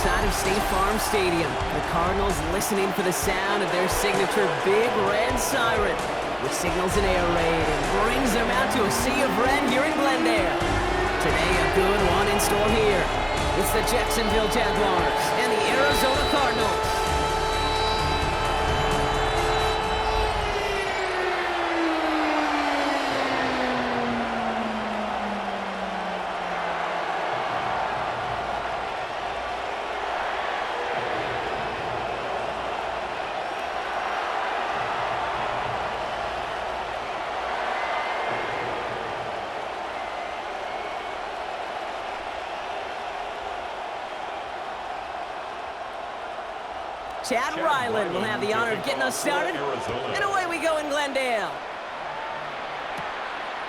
outside of State Farm Stadium. The Cardinals listening for the sound of their signature big red siren, which signals an air raid and brings them out to a sea of red here in Glendale. Today, a good one in store here. It's the Jacksonville Jaguars and the Arizona Cardinals. Chad Ryland will have the honor of getting us started. And away we go in Glendale.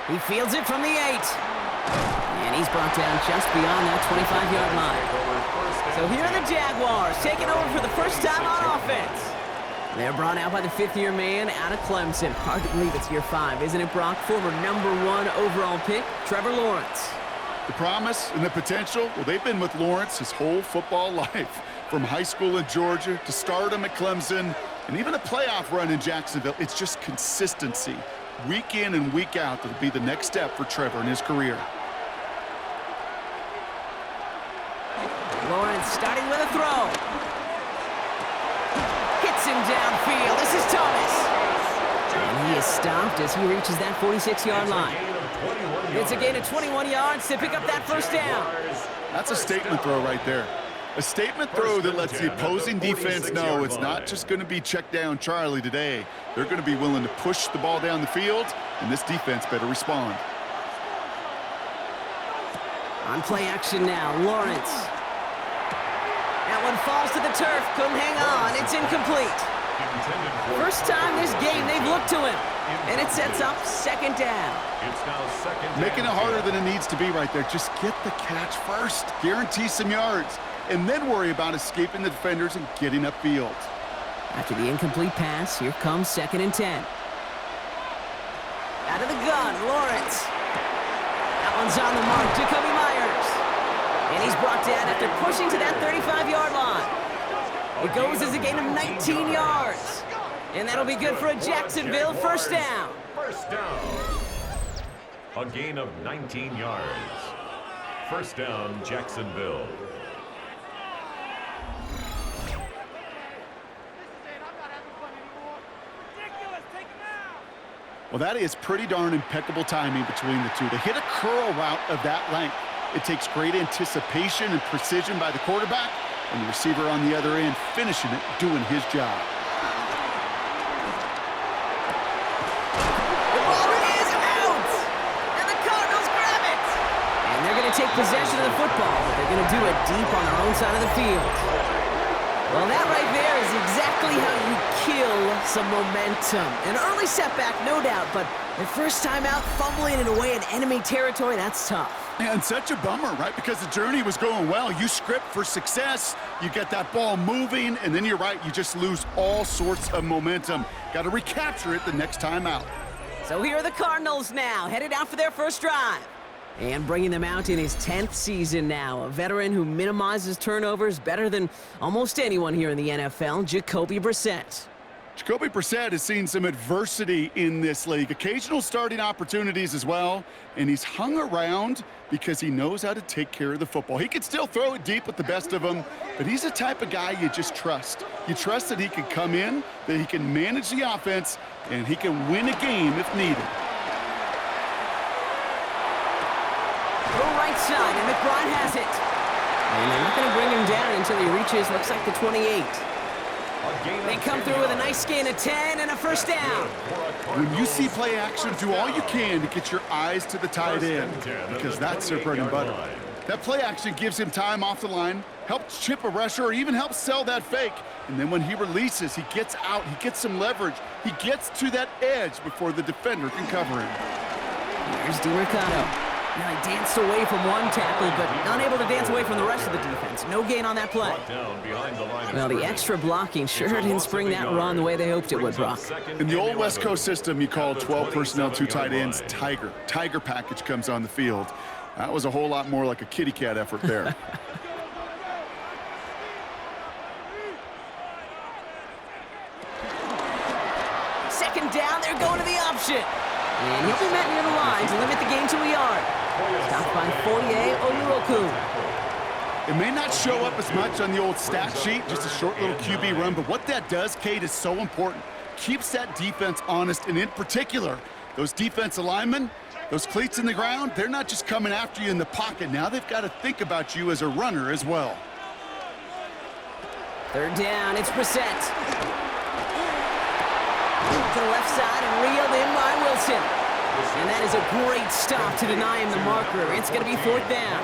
He fields it from the 8. And he's brought down just beyond that 25-yard line. So here are the Jaguars taking over for the first time on offense. They're brought out by the 5th-year man out of Clemson. Hard to believe it's year 5, isn't it, Brock? Former #1 overall pick, Trevor Lawrence. The promise and the potential, well, they've been with Lawrence his whole football life. From high school in Georgia to stardom at Clemson and even a playoff run in Jacksonville, it's just consistency. Week in and week out, that'll be the next step for Trevor in his career. Lawrence starting with a throw. Hits him downfield. This is Thomas. And he is stopped as he reaches that 46-yard line. It's a gain of 21 yards to pick up that first down. That's a statement throw right there. A statement throw that lets the opposing defense know it's not just going to be check down Charlie today. They're going to be willing to push the ball down the field, and this defense better respond. On play action now, Lawrence. That one falls to the turf, couldn't hang on, it's incomplete. First time this game they've looked to him, and it sets up second down. Making it harder than it needs to be right there. Just get the catch first, guarantee some yards, and then worry about escaping the defenders and getting upfield. After the incomplete pass, here comes 2nd and 10. Out of the gun, Lawrence. That one's on the mark, Jacoby Myers. And he's brought down after pushing to that 35-yard line. It goes as a gain of 19 yards. And that'll be good for a Jacksonville first down. First down. A gain of 19 yards. First down, Jacksonville. Well, that is pretty darn impeccable timing between the two. They hit a curl route of that length. It takes great anticipation and precision by the quarterback, and the receiver on the other end finishing it, doing his job. The ball is out! And the Cardinals grab it! And they're going to take possession of the football, but they're going to do it deep on their own side of the field. Well, that right there is exactly how you kill some momentum. An early setback, no doubt, but their first time out fumbling it away in enemy territory, that's tough. And such a bummer, right? Because the journey was going well. You script for success, you get that ball moving, and then you're right, you just lose all sorts of momentum. Got to recapture it the next time out. So here are the Cardinals now, headed out for their first drive. And bringing them out in his 10th season now, a veteran who minimizes turnovers better than almost anyone here in the NFL, Jacoby Brissett. Jacoby Brissett has seen some adversity in this league, occasional starting opportunities as well, and he's hung around because he knows how to take care of the football. He can still throw it deep with the best of them, but he's the type of guy you just trust. You trust that he can come in, that he can manage the offense, and he can win a game if needed. Right side, and McBride has it. And they're not going to bring him down until he reaches, looks like the 28. They come through with a nice gain of 10 and a first down. When you see play action, do all you can to get your eyes to the tight end, because that's their bread and butter. That play action gives him time off the line, helps chip a rusher, or even helps sell that fake. And then when he releases, he gets out, he gets some leverage. He gets to that edge before the defender can cover him. Here's DeMercado. Now he danced away from one tackle, but unable to dance away from the rest of the defense. No gain on that play. Well, the extra blocking sure didn't spring that run the way they hoped it would, Brock. In the old West Coast system, you call 12 personnel, 2 tight ends, Tiger. Tiger package comes on the field. That was a whole lot more like a kitty cat effort there. option. And he'll be met near the line to limit the gain to a yard. Stopped by Foye Oluokun. It may not show up as much on the old stat sheet, just a short little QB run, but what that does, Kate, is so important. Keeps that defense honest, and in particular, those defensive linemen, those cleats in the ground, they're not just coming after you in the pocket. Now they've got to think about you as a runner as well. Third down, it's Brissett. To the left side and reeled in by Wilson. And that is a great stop to deny him the marker. It's going to be fourth down.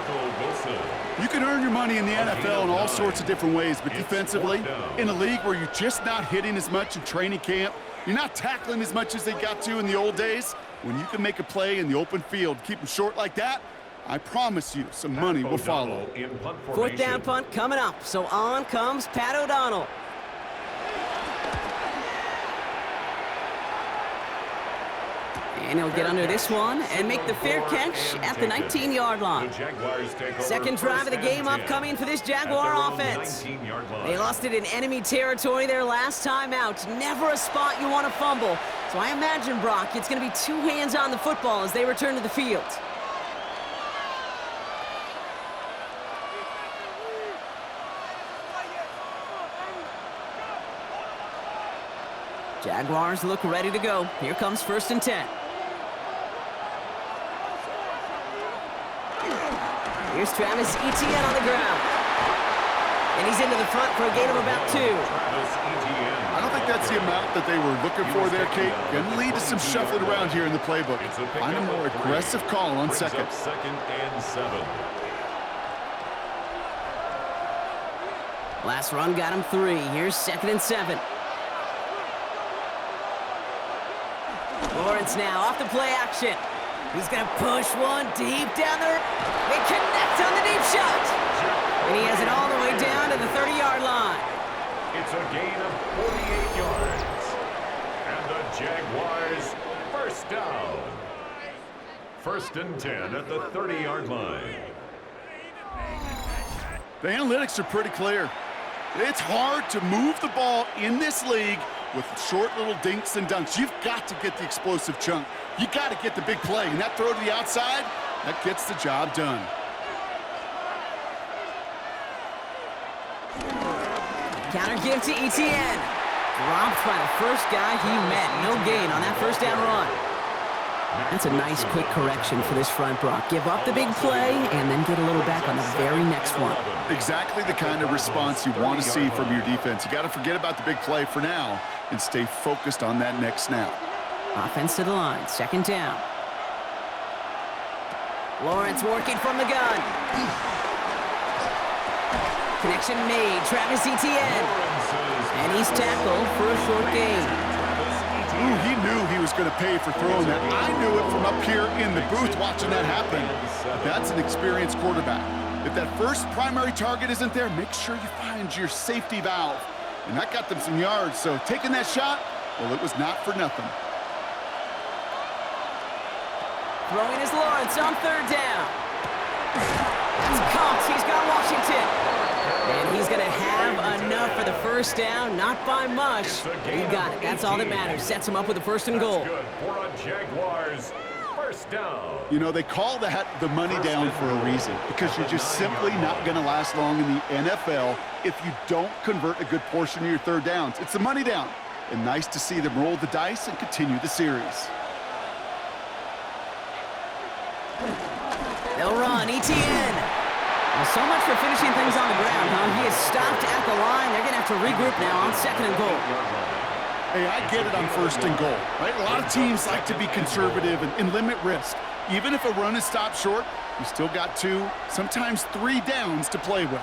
You can earn your money in the NFL in all sorts of different ways, but defensively, in a league where you're just not hitting as much in training camp, you're not tackling as much as they got to in the old days, when you can make a play in the open field, keep them short like that, I promise you some money will follow. Fourth down punt coming up, so on comes Pat O'Donnell. And he'll get under this one and make the fair catch at the 19-yard line. Second drive of the game upcoming for this Jaguar offense. They lost it in enemy territory their last time out. Never a spot you want to fumble. So I imagine, Brock, it's going to be two hands on the football as they return to the field. Jaguars look ready to go. Here comes 1st and 10. Here's Travis Etienne on the ground. And he's into the front for a gain of about 2. I don't think that's the amount that they were looking for there, Kate. Going to lead to some shuffling around here in the playbook. Find a more aggressive call on second. Second and 7. Last run got him 3. Here's 2nd and 7. Lawrence now off the play action. He's going to push one deep down there. They connect on the deep shot. And he has it all the way down to the 30-yard line. It's a gain of 48 yards. And the Jaguars first down. 1st and 10 at the 30-yard line. The analytics are pretty clear. It's hard to move the ball in this league with short little dinks and dunks. You've got to get the explosive chunk. You got to get the big play. And that throw to the outside, that gets the job done. Counter give to Etienne. Dropped by the first guy he met. No gain on that first down run. That's a nice quick correction for this front, Brock. Give up the big play and then get a little back on the very next one. Exactly the kind of response you want to see from your defense. You got to forget about the big play for now and stay focused on that next snap. Offense to the line, 2nd down. Lawrence working from the gun. Connection made, Travis Etienne. And he's tackled for a short gain. Ooh, he knew he was going to pay for throwing that. I knew it from up here in the booth watching that happen. That's an experienced quarterback. If that first primary target isn't there, make sure you find your safety valve. And that got them some yards, so taking that shot, well, it was not for nothing. Throwing is Lawrence on 3rd down. That's caught. He's got Washington. And he's going to have enough for the first down. Not by much. He got it. That's all that matters. Sets him up with a 1st and goal. Good for a Jaguars first down. You know, they call that the money down for a reason, because you're just simply not going to last long in the NFL if you don't convert a good portion of your 3rd downs. It's the money down. And nice to see them roll the dice and continue the series. They'll run. Etienne. Well, so much for finishing things on the ground, huh? He is stopped at the line. They're going to have to regroup now on 2nd and goal. Hey, I get it on 1st and goal, right? A lot of teams like to be conservative and limit risk. Even if a run is stopped short, you still got 2, sometimes 3 downs to play with.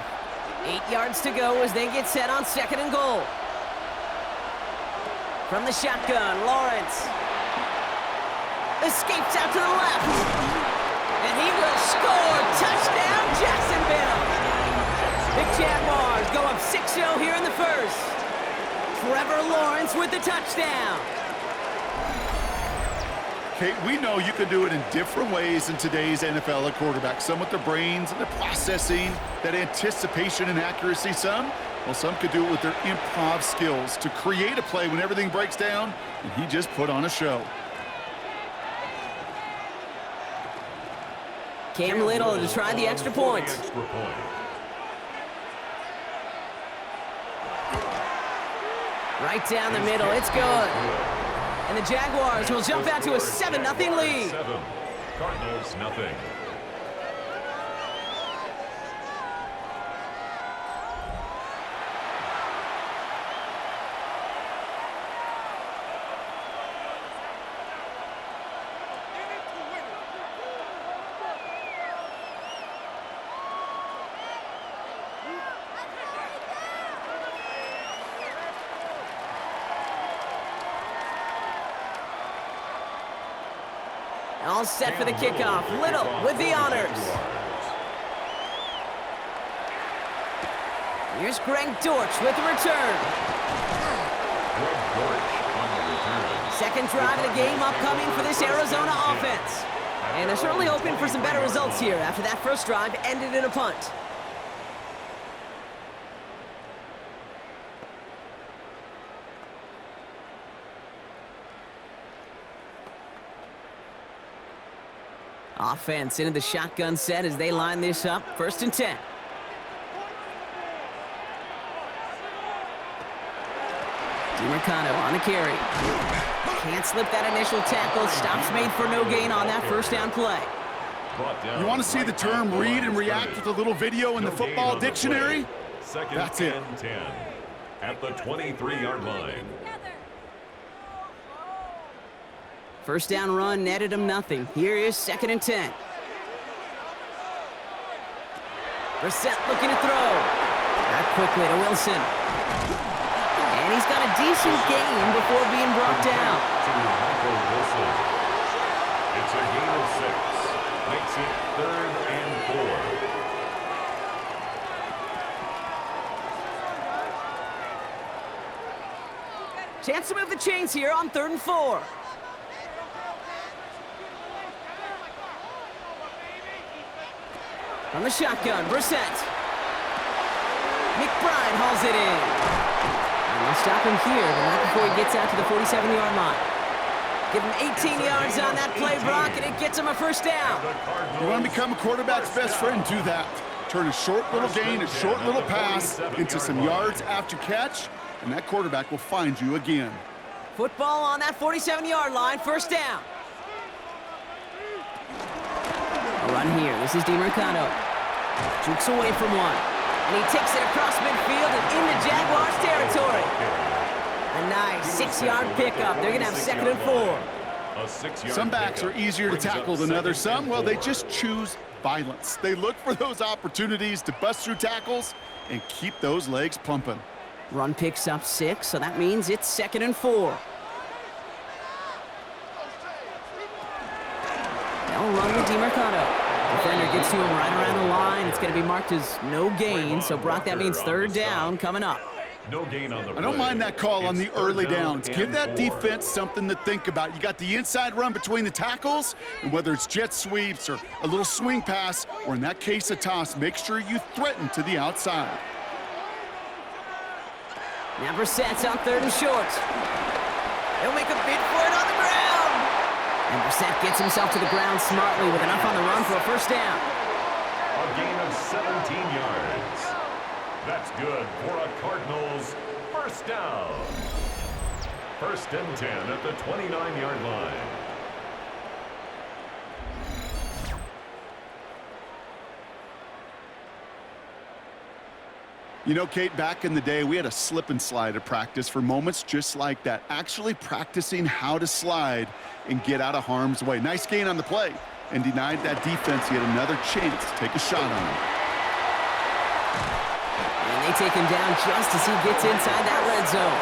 8 yards to go as they get set on 2nd and goal. From the shotgun, Lawrence. Escapes out to the left. And he will score. Touchdown, Jacksonville. The Jaguars go up 6-0 here in the first. Trevor Lawrence with the touchdown. Kate, we know you can do it in different ways in today's NFL at quarterback. Some with their brains and their processing, that anticipation and accuracy. Some could do it with their improv skills to create a play when everything breaks down, and he just put on a show. Cam Little to try the extra point. Right down the middle, it's good. And the Jaguars will jump out to a 7-0 lead. Cardinals nothing. All set for the kickoff. Little with the honors. Here's Greg Dortch with the return. Second drive of the game upcoming for this Arizona offense. And they're certainly hoping for some better results here after that first drive ended in a punt. Offense into the shotgun set as they line this up. 1st and 10. DiMercado on the carry. Can't slip that initial tackle. Stops made for no gain on that first down play. You want to see the term read and react with a little video in the football dictionary? That's it. 10 at the 23-yard line. First down run netted him nothing. Here is 2nd and 10. Brissett looking to throw. Back quickly to Wilson. And he's got a decent gain before being brought down. It's a gain of 6. Makes it 3rd and 4. Chance to move the chains here on 3rd and 4. From the shotgun, Brissett. McBride hauls it in. And they'll stop him here, but not before he gets out to the 47-yard line. Give him 18 yards on that play, Brock, and it gets him a first down. You want to become a quarterback's best friend, do that. Turn a short little gain, a short little pass into some yards after catch, and that quarterback will find you again. Football on that 47-yard line, 1st down. A run here. This is DiMercado. Jukes away from one. And he takes it across midfield and into Jaguars territory. A nice 6-yard pickup. They're going to have 2nd and 4. Some backs are easier to tackle than others. Some, well, they just choose violence. They look for those opportunities to bust through tackles and keep those legs pumping. Run picks up 6, so that means it's 2nd and 4. They'll run with DiMercado. Defender gets to him right around the line. It's going to be marked as no gain, so Brock, that means 3rd down coming up. No gain on the play. I don't mind that call on the early downs. Give that defense something to think about. You got the inside run between the tackles, and whether it's jet sweeps or a little swing pass, or in that case a toss, make sure you threaten to the outside. Now Brissett's on 3rd and short. He'll make a bid for it on the ground. And Brissett gets himself to the ground smartly with enough on the run for a first down. A gain of 17 yards. That's good for a Cardinals first down. 1st and 10 at the 29-yard line. You know, Kate, back in the day, we had a slip and slide at practice for moments just like that. Actually practicing how to slide and get out of harm's way. Nice gain on the play, and denied that defense yet another chance to take a shot on him. And they take him down just as he gets inside that red zone.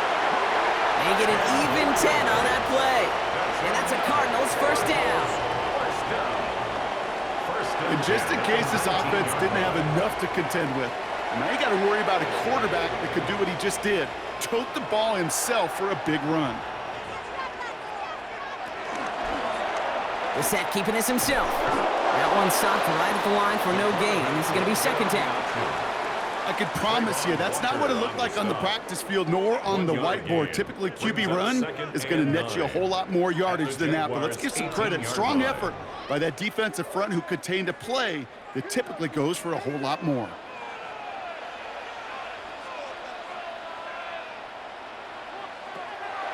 They get an even 10 on that play. And that's a Cardinals first down. And just in case this offense didn't have enough to contend with, now you got to worry about a quarterback that could do what he just did. Tote the ball himself for a big run. Brissett keeping this himself. That one stopped right at the line for no gain. This is going to be 2nd down. I could promise you that's not what it looked like on the practice field nor on the whiteboard. Typically, QB run is going to net you a whole lot more yardage than that. But let's give some credit. Strong effort by that defensive front who contained a play that typically goes for a whole lot more.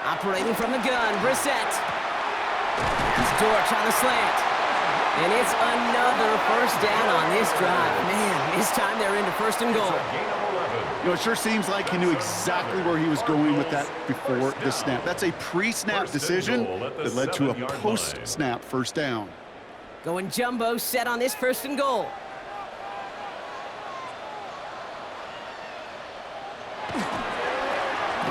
Operating from the gun, Brissett. It's Dortch on the slant. And it's another first down on this drive. Man, this time they're into first and goal. You know, it sure seems like he knew exactly where he was going with that before the snap. That's a pre-snap decision that led to a post-snap first down. Going jumbo set on this first and goal.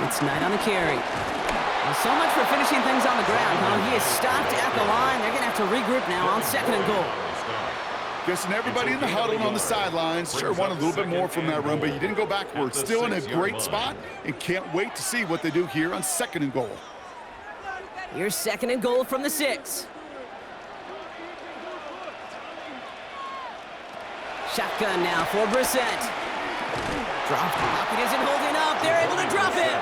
It's Knight on the carry. Well, so much for finishing things on the ground, huh? He is stopped at the line. They're going to have to regroup now on second and goal. Guessing everybody in the huddle and on the sidelines sure wanted a little bit more from that run, but you didn't go backwards. Still in a great spot and can't wait to see what they do here on second and goal. Here's second and goal from the 6. Shotgun now for Brissett. Drop. Pocket isn't holding up. They're able to drop it.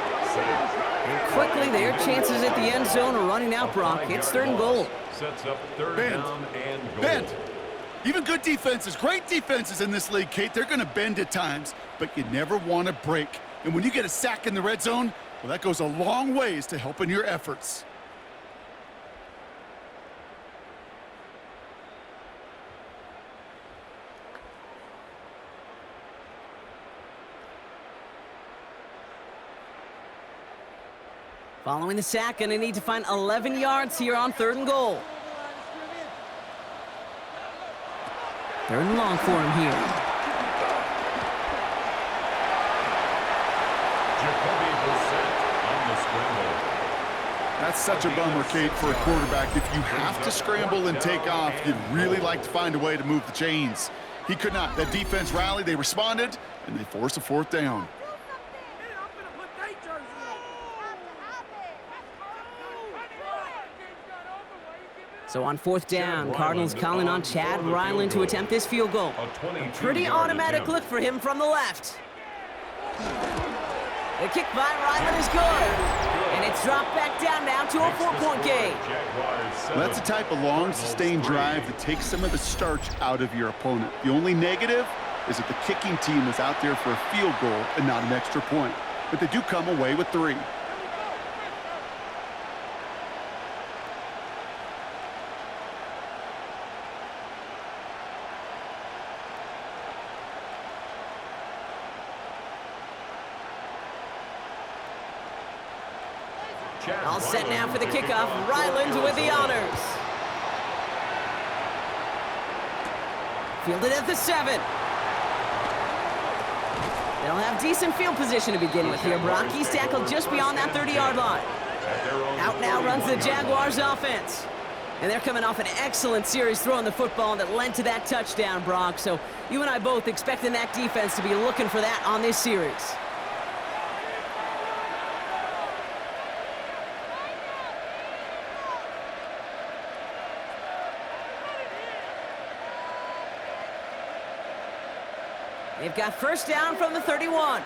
And quickly, their chances at the end zone are running out, Brock. It's third and goal. Sets up third down and goal. Bend. Even good defenses, great defenses in this league, Kate, they're going to bend at times, but you never want to break. And when you get a sack in the red zone, well, that goes a long ways to helping your efforts. Following the sack, and they need to find 11 yards here on third and goal. Third and long for him here. That's such a bummer, Kate, for a quarterback. If you have to scramble and take off, you'd really like to find a way to move the chains. He could not. That defense rallied, they responded, and they forced a fourth down. So on fourth down, Cardinals calling on Chad Ryland to attempt this field goal. A pretty automatic look for him from the left. The kick by Ryland is good. And it's dropped back down now to a 4-point game. Well, that's a type of long, sustained drive that takes some of the starch out of your opponent. The only negative is that the kicking team is out there for a field goal and not an extra point. But they do come away with 3. All set now for the kickoff. Ryland with the honors. Fielded at the 7. They'll have decent field position to begin with here. Brock, he's tackled just beyond that 30-yard line. Out now runs the Jaguars offense. And they're coming off an excellent series throwing the football that led to that touchdown, Brock. So you and I both expecting that defense to be looking for that on this series. They've got first down from the 31.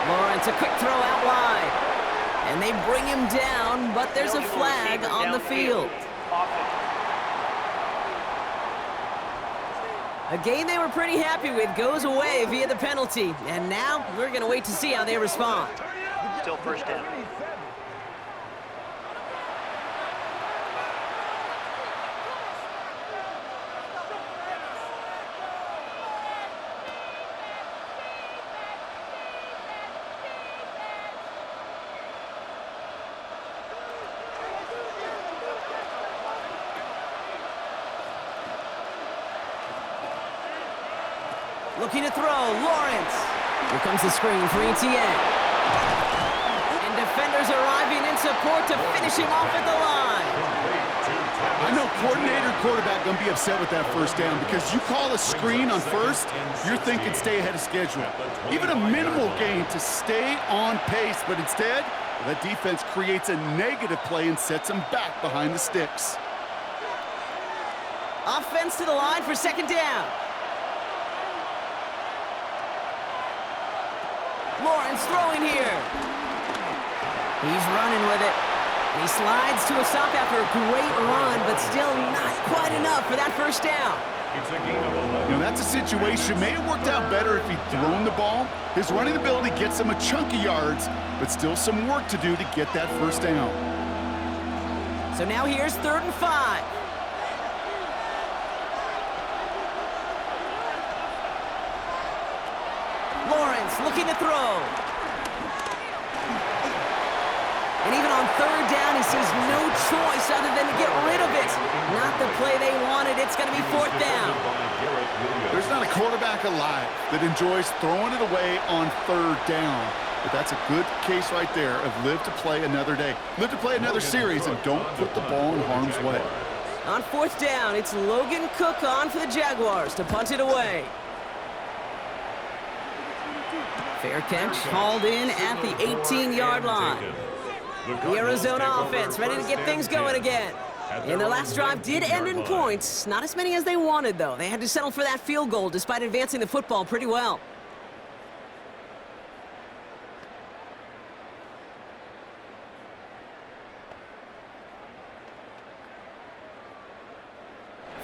Lawrence, a quick throw out wide. And they bring him down, but there's a flag on the field. A game they were pretty happy with goes away via the penalty. And now we're going to wait to see how they respond. Still first down. Looking to throw, Lawrence. Here comes the screen for ETN. And defenders arriving in support to finish him off at the line. I know coordinator quarterback going to be upset with that first down because you call a screen on first, you're thinking stay ahead of schedule. Even a minimal gain to stay on pace, but instead, that defense creates a negative play and sets them back behind the sticks. Offense to the line for second down. Lawrence throwing here. He's running with it. And he slides to a stop after a great run, but still not quite enough for that first down. It's a gain of 11. You know, that's a situation. May have worked out better if he'd thrown the ball. His running ability gets him a chunk of yards, but still some work to do to get that first down. So now here's 3rd and 5. Lawrence looking to throw. And even on 3rd down, he sees no choice other than to get rid of it. Not the play they wanted. It's going to be 4th down. There's not a quarterback alive that enjoys throwing it away on 3rd down. But that's a good case right there of live to play another day. Live to play another series and don't put the ball in harm's way. On 4th down, it's Logan Cook on for the Jaguars to punt it away. Fair catch, hauled in at the 18-yard line. The Arizona offense ready to get things going again. And their last drive did end in points. Not as many as they wanted, though. They had to settle for that field goal despite advancing the football pretty well.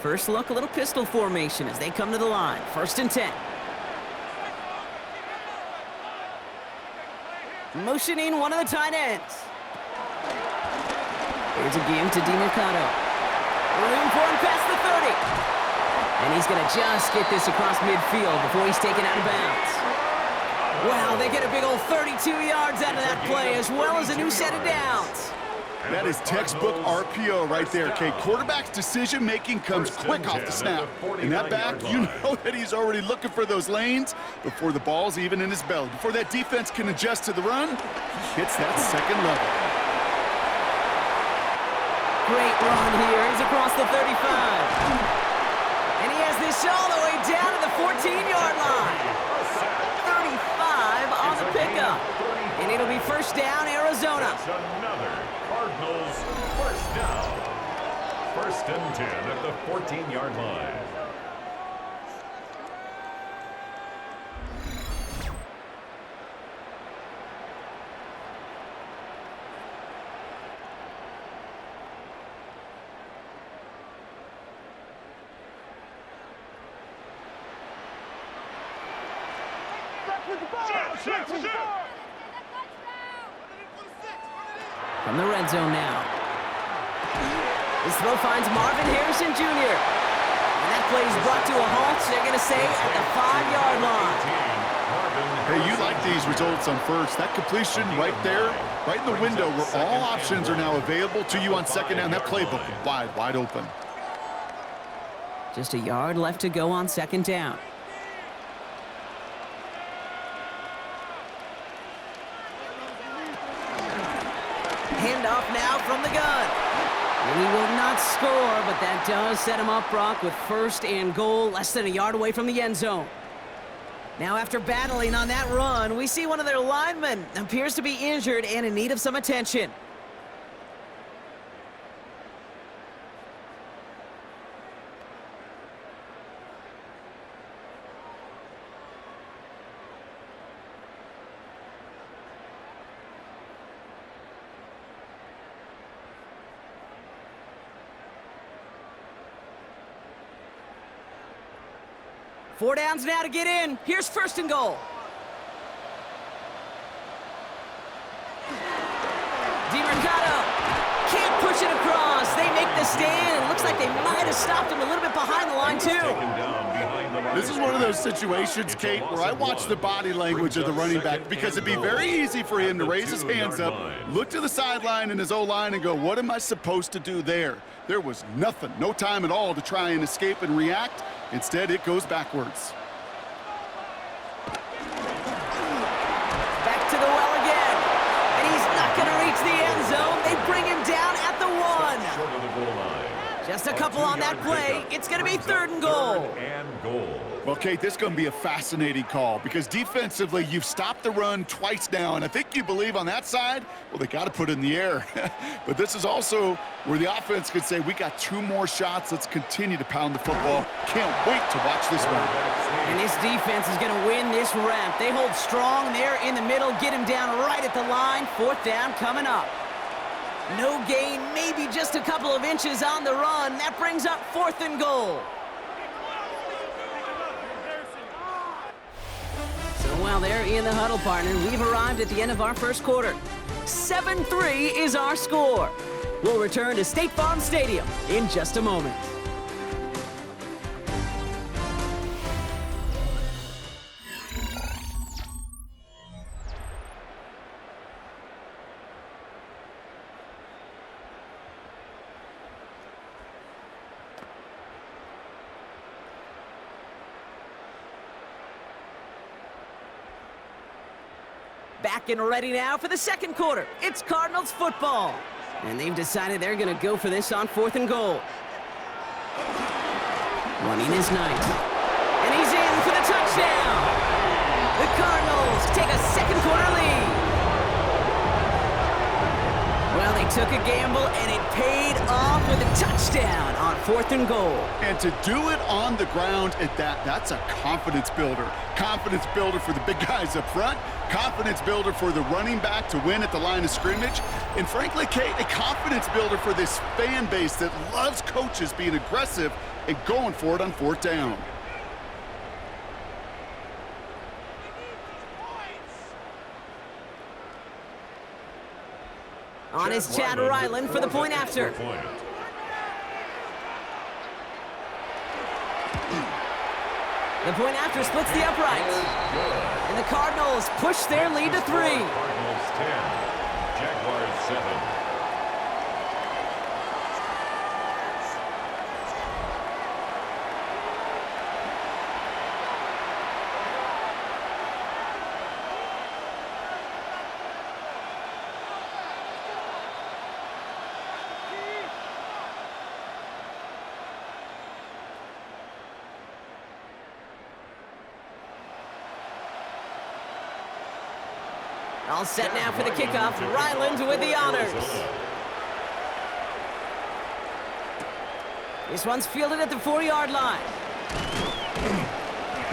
First look, a little pistol formation as they come to the line. 1st and 10. Motioning one of the tight ends. Here's a game to DeMercado. Room for him past the 30. And he's going to just get this across midfield before he's taken out of bounds. Wow, they get a big old 32 yards out of that play, as well as a new set of downs. That is textbook RPO right there, Kate. Quarterback's decision-making comes quick off the snap. And that back, you know that he's already looking for those lanes before the ball's even in his belly. Before that defense can adjust to the run, he hits that 2nd level. Great run here. He's across the 35. And he has this all the way down to the 14-yard line. 35 on the pickup. And it'll be 1st down, Arizona. Another Cardinals first down. 1st and 10 at the 14-yard line. From the red zone now. This throw finds Marvin Harrison Jr. And that play is brought to a halt, they're going to say, at the 5-yard line. Hey, you like these results on 1st. That completion right there, right in the window where all options are now available to you on 2nd down. That playbook wide open. Just a yard left to go on 2nd down. Handoff now from the gun. And he will not score, but that does set him up, Brock, with 1st and goal, less than a yard away from the end zone. Now, after battling on that run, we see one of their linemen appears to be injured and in need of some attention. Four downs now to get in. Here's 1st and goal. DeMercado can't push it across. They make the stand. It looks like they might have stopped him a little bit behind the line, too. This is one of those situations, Kate, where I watch the body language of the running back because it'd be very easy for him to raise his hands up, look to the sideline in his O-line and go, what am I supposed to do there? There was nothing, no time at all to try and escape and react. Instead, it goes backwards. Back to the well again. And he's not going to reach the end zone. They bring him down at the 1. Just a couple on that play. It's going to be 3rd and goal. And goal. Well, Kate, this is going to be a fascinating call because defensively, you've stopped the run twice now, and I think you believe on that side, well, they got to put it in the air. But this is also where the offense could say, we got 2 more shots. Let's continue to pound the football. Can't wait to watch this one. And this defense is going to win this ramp. They hold strong there in the middle, get him down right at the line. 4th down coming up. No gain, maybe just a couple of inches on the run. That brings up 4th and goal. So while they're in the huddle, partner, we've arrived at the end of our first quarter. 7-3 is our score. We'll return to State Farm Stadium in just a moment. Back and ready now for the second quarter. It's Cardinals football. And they've decided they're going to go for this on 4th and goal. Running is Knight. And he's in for the touchdown. The Cardinals take a second quarter lead. Well, they took a gamble, and it paid off with a touchdown on 4th and goal. And to do it on the ground at that's a confidence builder. Confidence builder for the big guys up front. Confidence builder for the running back to win at the line of scrimmage. And frankly, Kate, a confidence builder for this fan base that loves coaches being aggressive and going for it on 4th down. On is Chad Ryland for the point after. The point after splits the uprights. And the Cardinals push their lead to 3. Cardinals 10, Jaguars 7. All set now for the kickoff. Ryland with the honors. This one's fielded at the 4-yard line.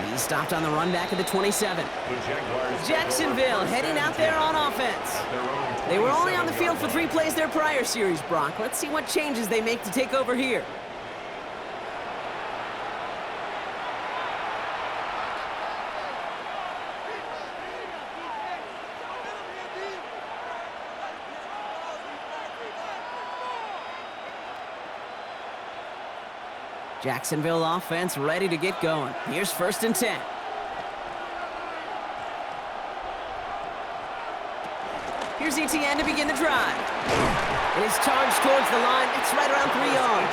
He's stopped on the run back at the 27. Jacksonville heading out there on offense. They were only on the field for 3 plays their prior series, Brock. Let's see what changes they make to take over here. Jacksonville offense ready to get going. Here's 1st and 10. Here's ETN to begin the drive. It is charged towards the line. It's right around 3 yards.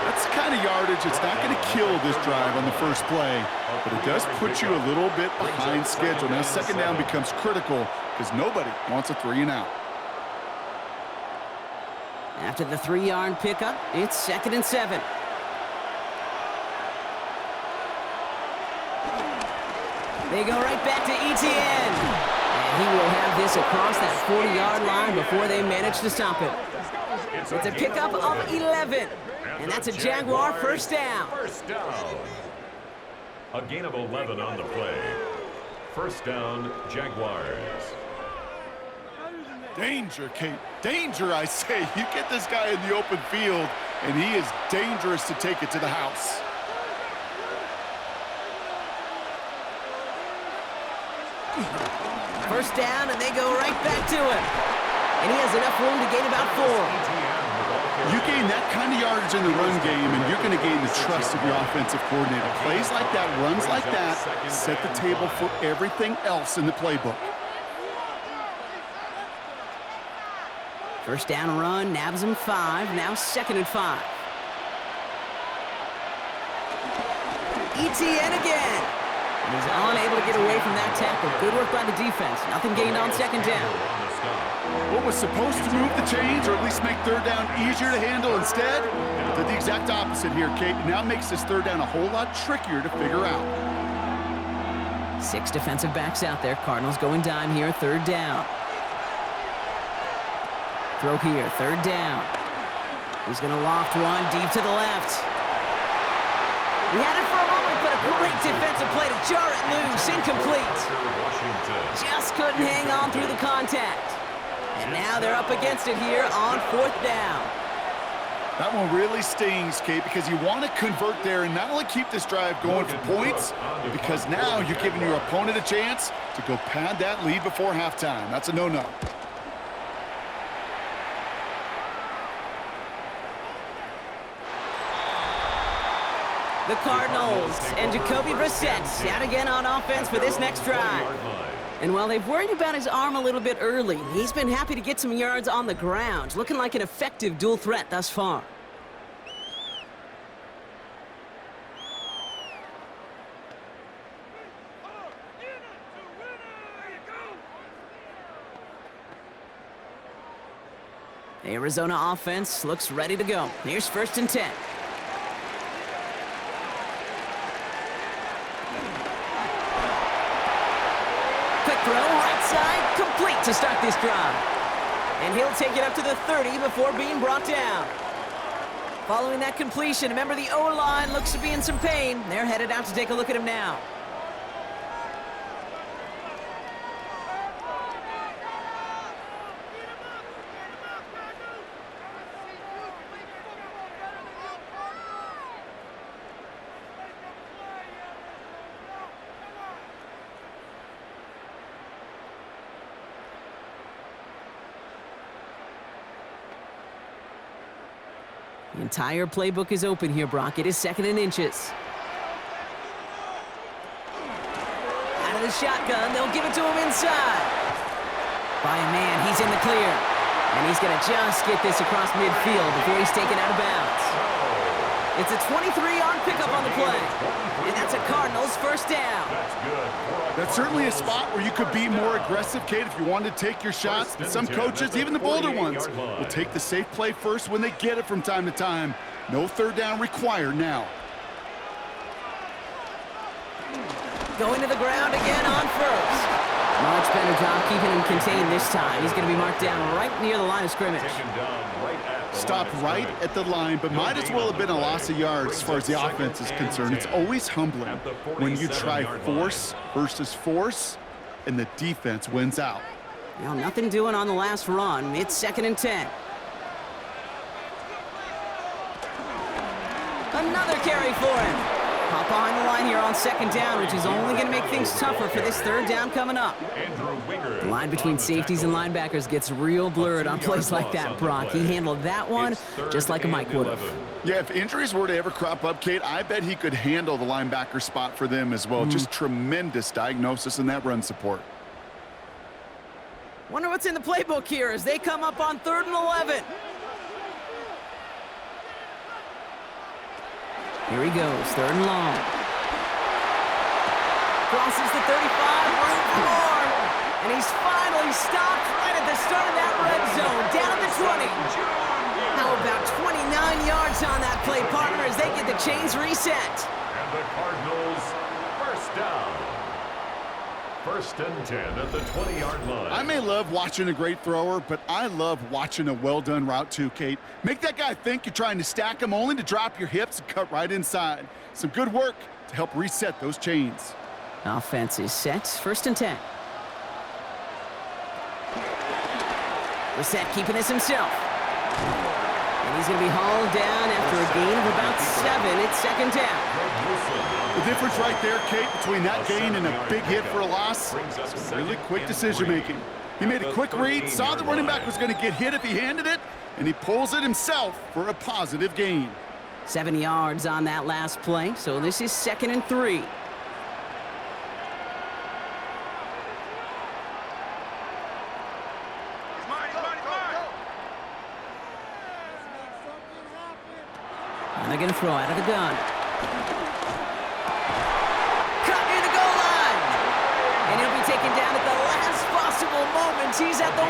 That's the kind of yardage. It's not going to kill this drive on the first play, but it does put you a little bit behind schedule. Now, 2nd down becomes critical because nobody wants a 3 and out. After the 3-yard pickup, it's 2nd and 7. They go right back to ETN. And he will have this across that 40-yard line before they manage to stop it. It's a pickup of 11. And that's a Jaguar 1st down. 1st down. A gain of 11 on the play. 1st down, Jaguars. Danger, Kate. Danger, I say. You get this guy in the open field, and he is dangerous to take it to the house. First down, and they go right back to him. And he has enough room to gain about 4. You gain that kind of yardage in the run game, and you're going to gain the trust of your offensive coordinator. Plays like that, runs like that, set the table for everything else in the playbook. First down run, nabs him 5, now 2nd and 5. ETN again. And he's unable to get away from that tackle. Good work by the defense. Nothing gained on 2nd down. stop. What was supposed to move the chains, or at least make third down easier to handle instead, did the exact opposite here, Kate. Now makes this third down a whole lot trickier to figure out. 6 defensive backs out there. Cardinals going dime here, third down. Throw here, third down. He's going to loft one deep to the left. He had it for a moment, but a great defensive play to jar it loose. Incomplete. Just couldn't hang on through the contact. And now they're up against it here on fourth down. That one really stings, Kate, because you want to convert there and not only keep this drive going for points, because now you're giving your opponent a chance to go pad that lead before halftime. That's a no-no. The Cardinals and Jacoby Brissett out again on offense for this next drive. And while they've worried about his arm a little bit early, he's been happy to get some yards on the ground, looking like an effective dual threat thus far. Arizona offense looks ready to go. Here's 1st and 10. Throw, right side, complete to start this drive. And he'll take it up to the 30 before being brought down. Following that completion, remember the O-line looks to be in some pain. They're headed out to take a look at him now. The entire playbook is open here, Brock. It is 2nd and inches. Out of the shotgun, they'll give it to him inside. By a man, he's in the clear. And he's going to just get this across midfield before he's taken out of bounds. It's a 23-yard pickup on the play. And that's a Cardinals first down. That's certainly a spot where you could be more aggressive, Kate, if you wanted to take your shots. But some coaches, even the bolder ones, will take the safe play first when they get it from time to time. No third down required now. Going to the ground again on first. Much better job keeping him contained this time. He's going to be marked down right near the line of scrimmage. Stopped right at the line, but might as well have been a loss of yards as far as the offense is concerned. It's always humbling when you try force versus force, and the defense wins out. Well, nothing doing on the last run. It's 2nd and 10. Another carry for him. Hop behind the line here on 2nd down, which is only going to make things tougher for this third down coming up. The line between safeties and linebackers gets real blurred on plays like that, Brock. He handled that one just like a Mike would have. Yeah, if injuries were to ever crop up, Kate, I bet he could handle the linebacker spot for them as well. Just tremendous diagnosis in that run support. Wonder what's in the playbook here as they come up on 3rd and 11. Here he goes, 3rd and long. Crosses the 35, room for more. And he's finally stopped right at the start of that red zone, down at the 20. How about 29 yards on that play, partner, as they get the chains reset. And the Cardinals, first down. 1st and 10 at the 20-yard line. I may love watching a great thrower, but I love watching a well-done route too, Kate. Make that guy think you're trying to stack him only to drop your hips and cut right inside. Some good work to help reset those chains. Offense is set. 1st and 10. Brissett keeping this himself. And he's going to be hauled down after a gain of about 7. It's 2nd down. The difference right there, Kate, between that gain and a big hit for a loss, some really quick decision-making. He made a quick read, saw the running back was going to get hit if he handed it, and he pulls it himself for a positive gain. 7 yards on that last play, so this is 2nd and 3. And they're going to throw out of the gun. Cut near the goal line. And he'll be taken down at the last possible final moments. He's at the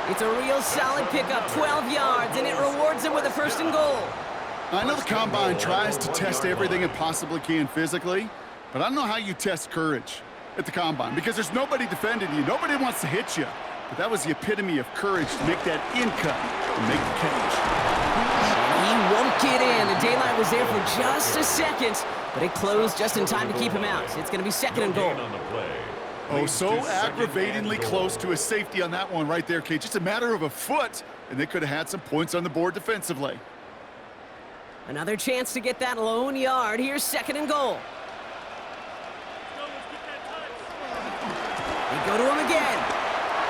1. It's a real solid pickup, 12 yards, and it rewards him with a 1st and goal. I know the Combine tries to test everything it possibly can physically, but I don't know how you test courage at the Combine because there's nobody defending you. Nobody wants to hit you. But that was the epitome of courage to make that in cut and make the catch. He won't get in. The daylight was there for just a second, but it closed just in time to keep him out. It's going to be 2nd and goal. Oh, so aggravatingly close to a safety on that one right there, Kate. Just a matter of a foot, and they could have had some points on the board defensively. Another chance to get that lone yard. Here's 2nd and goal. They go to him again.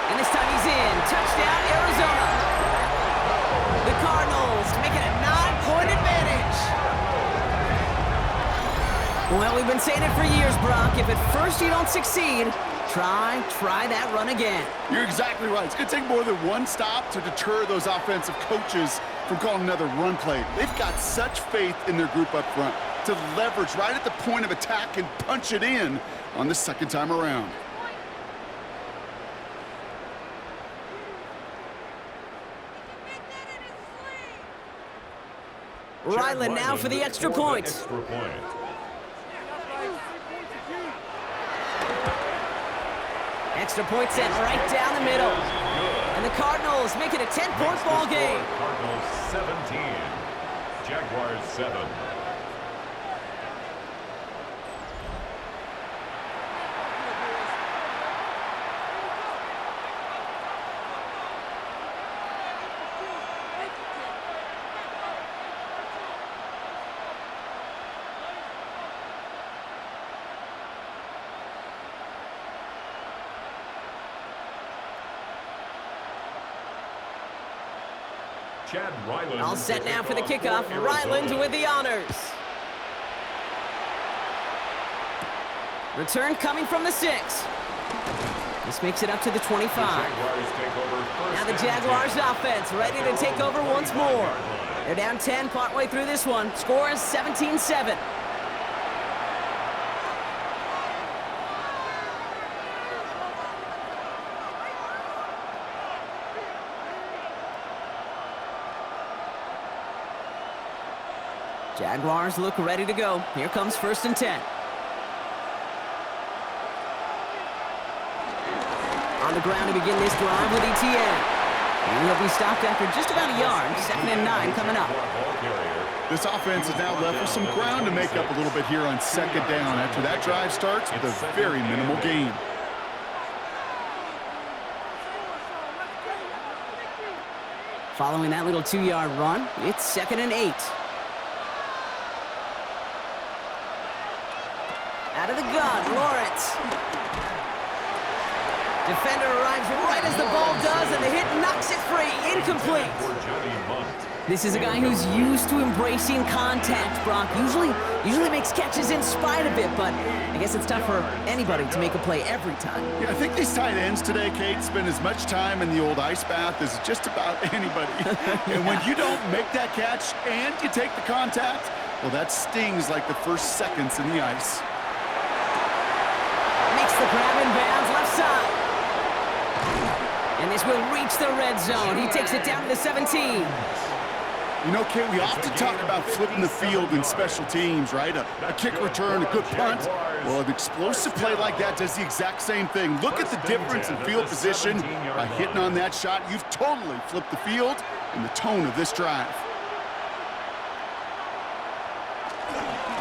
And this time he's in. Touchdown, Arizona. The Cardinals make it a 9-point advantage. Well, we've been saying it for years, Brock. If at first you don't succeed, try that run again. You're exactly right. It's going to take more than one stop to deter those offensive coaches from calling another run play. They've got such faith in their group up front to leverage right at the point of attack and punch it in on the 2nd time around. Ryland now for the extra point. Extra point sent right down the middle. And the Cardinals make it a 10-point ball game. Cardinals 17, Jaguars 7. All set now for the kickoff. Ryland with the honors. Return coming from the 6. This makes it up to the 25. Now the Jaguars offense ready to take over once more. They're down 10 partway through this one. Score is 17-7. Jaguars look ready to go. Here comes 1st and 10. On the ground to begin this drive with ETN. And he'll be stopped after just about a yard. 2nd and 9 coming up. This offense is now left with some ground to make up a little bit here on 2nd down after that drive starts with a very minimal gain. Following that little 2-yard run, it's 2nd and 8. Out of the gun, Lawrence. Defender arrives right as the ball does, and the hit knocks it free. Incomplete. This is a guy who's used to embracing contact, Brock. Usually makes catches in spite of it, but I guess it's tough for anybody to make a play every time. Yeah, I think these tight ends today, Kate, spend as much time in the old ice bath as just about anybody. And when you don't make that catch and you take the contact, well, that stings like the first seconds in the ice. Makes the grab in bounds, left side. And this will reach the red zone. He takes it down to the 17. You know, Kate, we often talk about flipping the field in special teams, right? A kick return, a good punt. Well, an explosive play like that does the exact same thing. Look at the difference in field position. By hitting on that shot, you've totally flipped the field and the tone of this drive.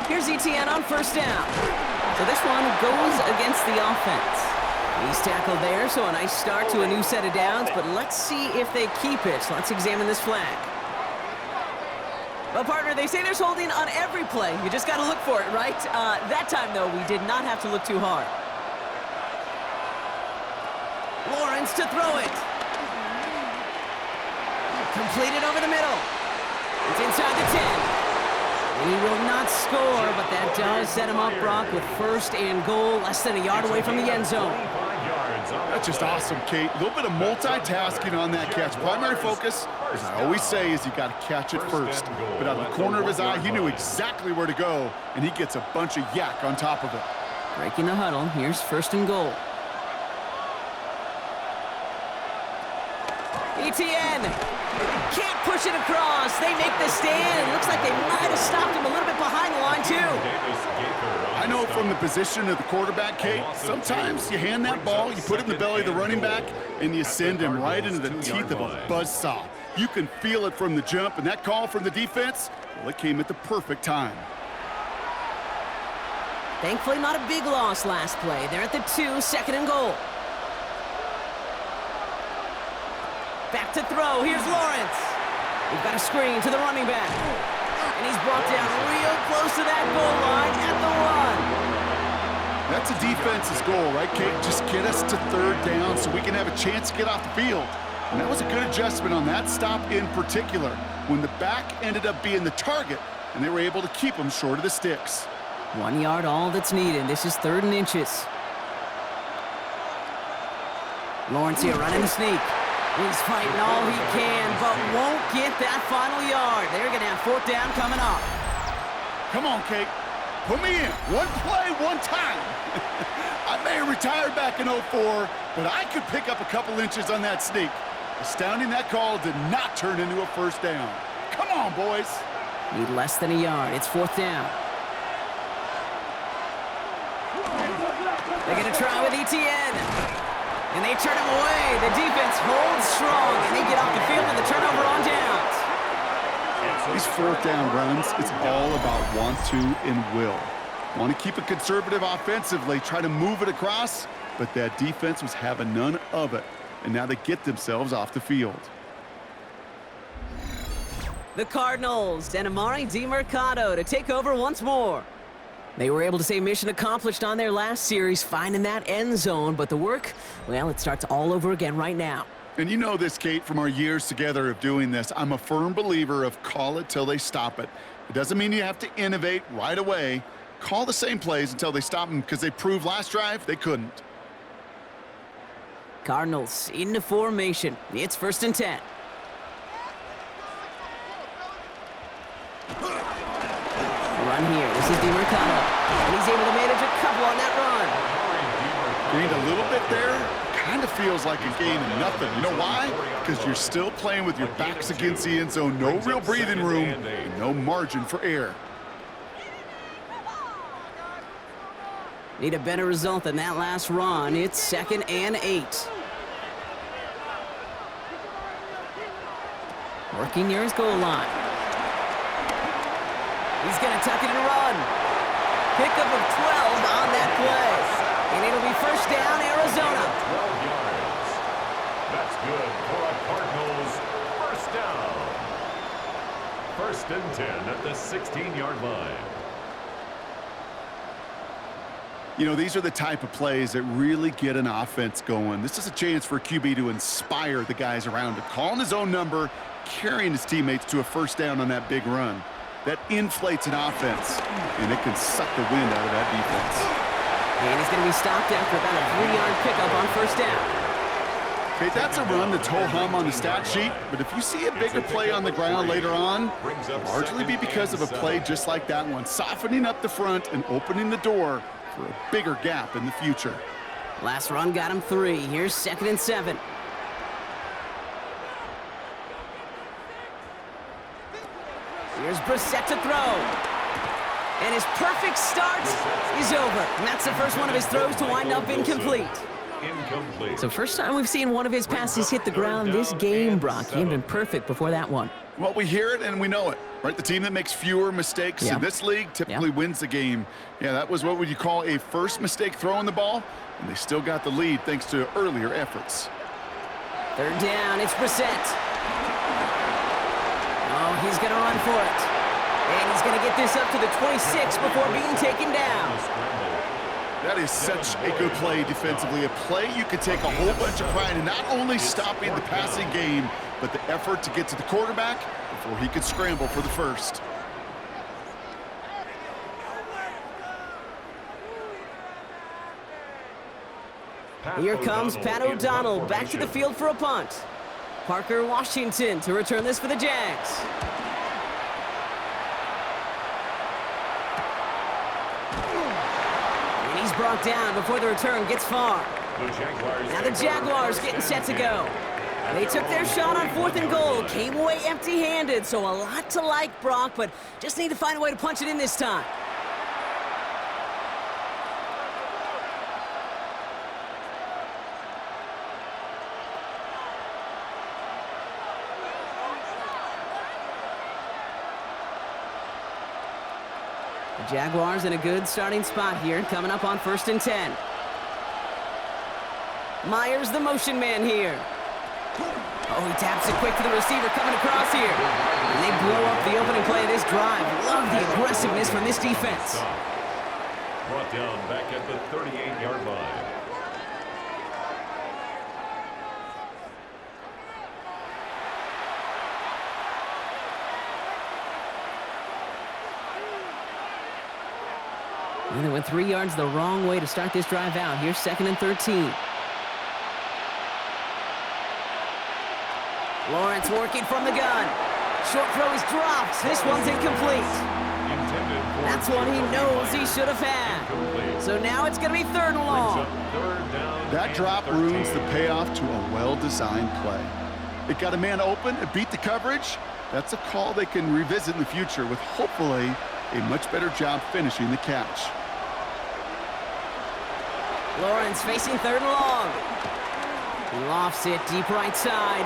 Here's ETN on 1st down. So this one goes against the offense. He's tackled there, so a nice start to a new set of downs, but let's see if they keep it. So let's examine this flag. Well, partner, they say there's holding on every play. You just got to look for it, right? That time, though, we did not have to look too hard. Lawrence to throw it. Completed over the middle. It's inside the 10. And he will not score, but that does set him up, Brock, with 1st and goal, less than a yard away from the end zone. That's just awesome, Kate. A little bit of multitasking on that catch. Primary focus, as I always say, is you got to catch it first. But out of the corner of his eye, he knew exactly where to go, and he gets a bunch of yak on top of it. Breaking the huddle. Here's 1st and goal. ETN can't push it across. They make the stand. It looks like they might have stopped him a little bit behind the line, too. I know from the position of the quarterback, Kate, sometimes you hand that ball, you put it in the belly of the running back, and you send him right into the teeth of a buzzsaw. You can feel it from the jump, and that call from the defense, well, it came at the perfect time. Thankfully, not a big loss last play. They're at the 2, 2nd and goal. Back to throw. Here's Lawrence. We've got a screen to the running back. And he's brought down real close to that goal line at the 1. That's a defense's goal, right, Kate? Just get us to 3rd down so we can have a chance to get off the field. And that was a good adjustment on that stop in particular, when the back ended up being the target, and they were able to keep him short of the sticks. 1 yard, all that's needed. This is 3rd and inches. Lawrence here running the sneak. He's fighting all he can, but won't get that final yard. They're going to have 4th down coming up. Come on, Kate. Put me in. One play, one time. I may have retired back in 04, but I could pick up a couple inches on that sneak. Astounding that call did not turn into a 1st down. Come on, boys. Need less than a yard. It's 4th down. They're going to try with ETN. And they turn him away. The defense holds strong, and they get off the field with the turnover on downs. These 4th down runs, it's all about want to and will. Want to keep it conservative offensively, try to move it across, but that defense was having none of it. And now they get themselves off the field. The Cardinals and Amari DiMercato to take over once more. They were able to say mission accomplished on their last series, finding that end zone, but the work, well, it starts all over again right now. And you know this, Kate, from our years together of doing this. I'm a firm believer of call it till they stop it. It doesn't mean you have to innovate right away. Call the same plays until they stop them, because they proved last drive they couldn't. Cardinals into formation. It's 1st and 10. Run here. This is DiMercato. And he's able to manage a couple on that run. Gained a little bit there. Kind of feels like a gain of nothing. You know why? Because you're still playing with your backs against the end zone. No real breathing room and no margin for error. Need a better result than that last run. It's 2nd and 8. Working near his goal line. He's going to tuck it and run. Pickup of 12 on that play. And it'll be 1st down, Arizona. 12 yards. That's good for a Cardinals 1st down. 1st and 10 at the 16-yard line. You know, these are the type of plays that really get an offense going. This is a chance for a QB to inspire the guys around him. Calling his own number, carrying his teammates to a 1st down on that big run. That inflates an offense, and it can suck the wind out of that defense. And he's going to be stopped after about a 3-yard pickup on 1st down. Okay, that's a run that's ho-hum on the stat sheet, but if you see a bigger play on the ground later on, it'll largely be because of a play just like that one, softening up the front and opening the door for a bigger gap in the future. Last run got him 3. Here's 2nd and 7. Here's Brissett to throw. And his perfect start is over. And that's the first one of his throws to wind up incomplete. So first time we've seen one of his passes hit the ground this game, Brock. He had been perfect before that one. Well, we hear it and we know it, right? The team that makes fewer mistakes in this league typically wins the game. Yeah, that was what would you call a first mistake throwing the ball, and they still got the lead thanks to earlier efforts. 3rd down, it's Brissett. Oh, he's going to run for it. And he's going to get this up to the 26 before being taken down. That is such a good play defensively. A play you could take a whole bunch of pride in not only stopping the passing game, but the effort to get to the quarterback before he could scramble for the 1st. Here comes Pat O'Donnell back to the field for a punt. Parker Washington to return this for the Jags. And he's brought down before the return gets far. Now the Jaguars getting set to go. They took their shot on 4th and goal, came away empty-handed, so a lot to like, Brock, but just need to find a way to punch it in this time. The Jaguars in a good starting spot here, coming up on 1st and 10. Myers, the motion man here. Oh, he taps it quick to the receiver coming across here. And they blow up the opening play of this drive. Love the aggressiveness from this defense. Brought down back at the 38-yard line. And they went 3 yards the wrong way to start this drive out. Here's 2nd and 13. Lawrence working from the gun. Short throw is dropped. This one's incomplete. That's one he knows he should have had. So now it's going to be 3rd and long. That drop ruins the payoff to a well-designed play. It got a man open, it beat the coverage. That's a call they can revisit in the future with hopefully a much better job finishing the catch. Lawrence facing 3rd and long. He lofts it deep right side.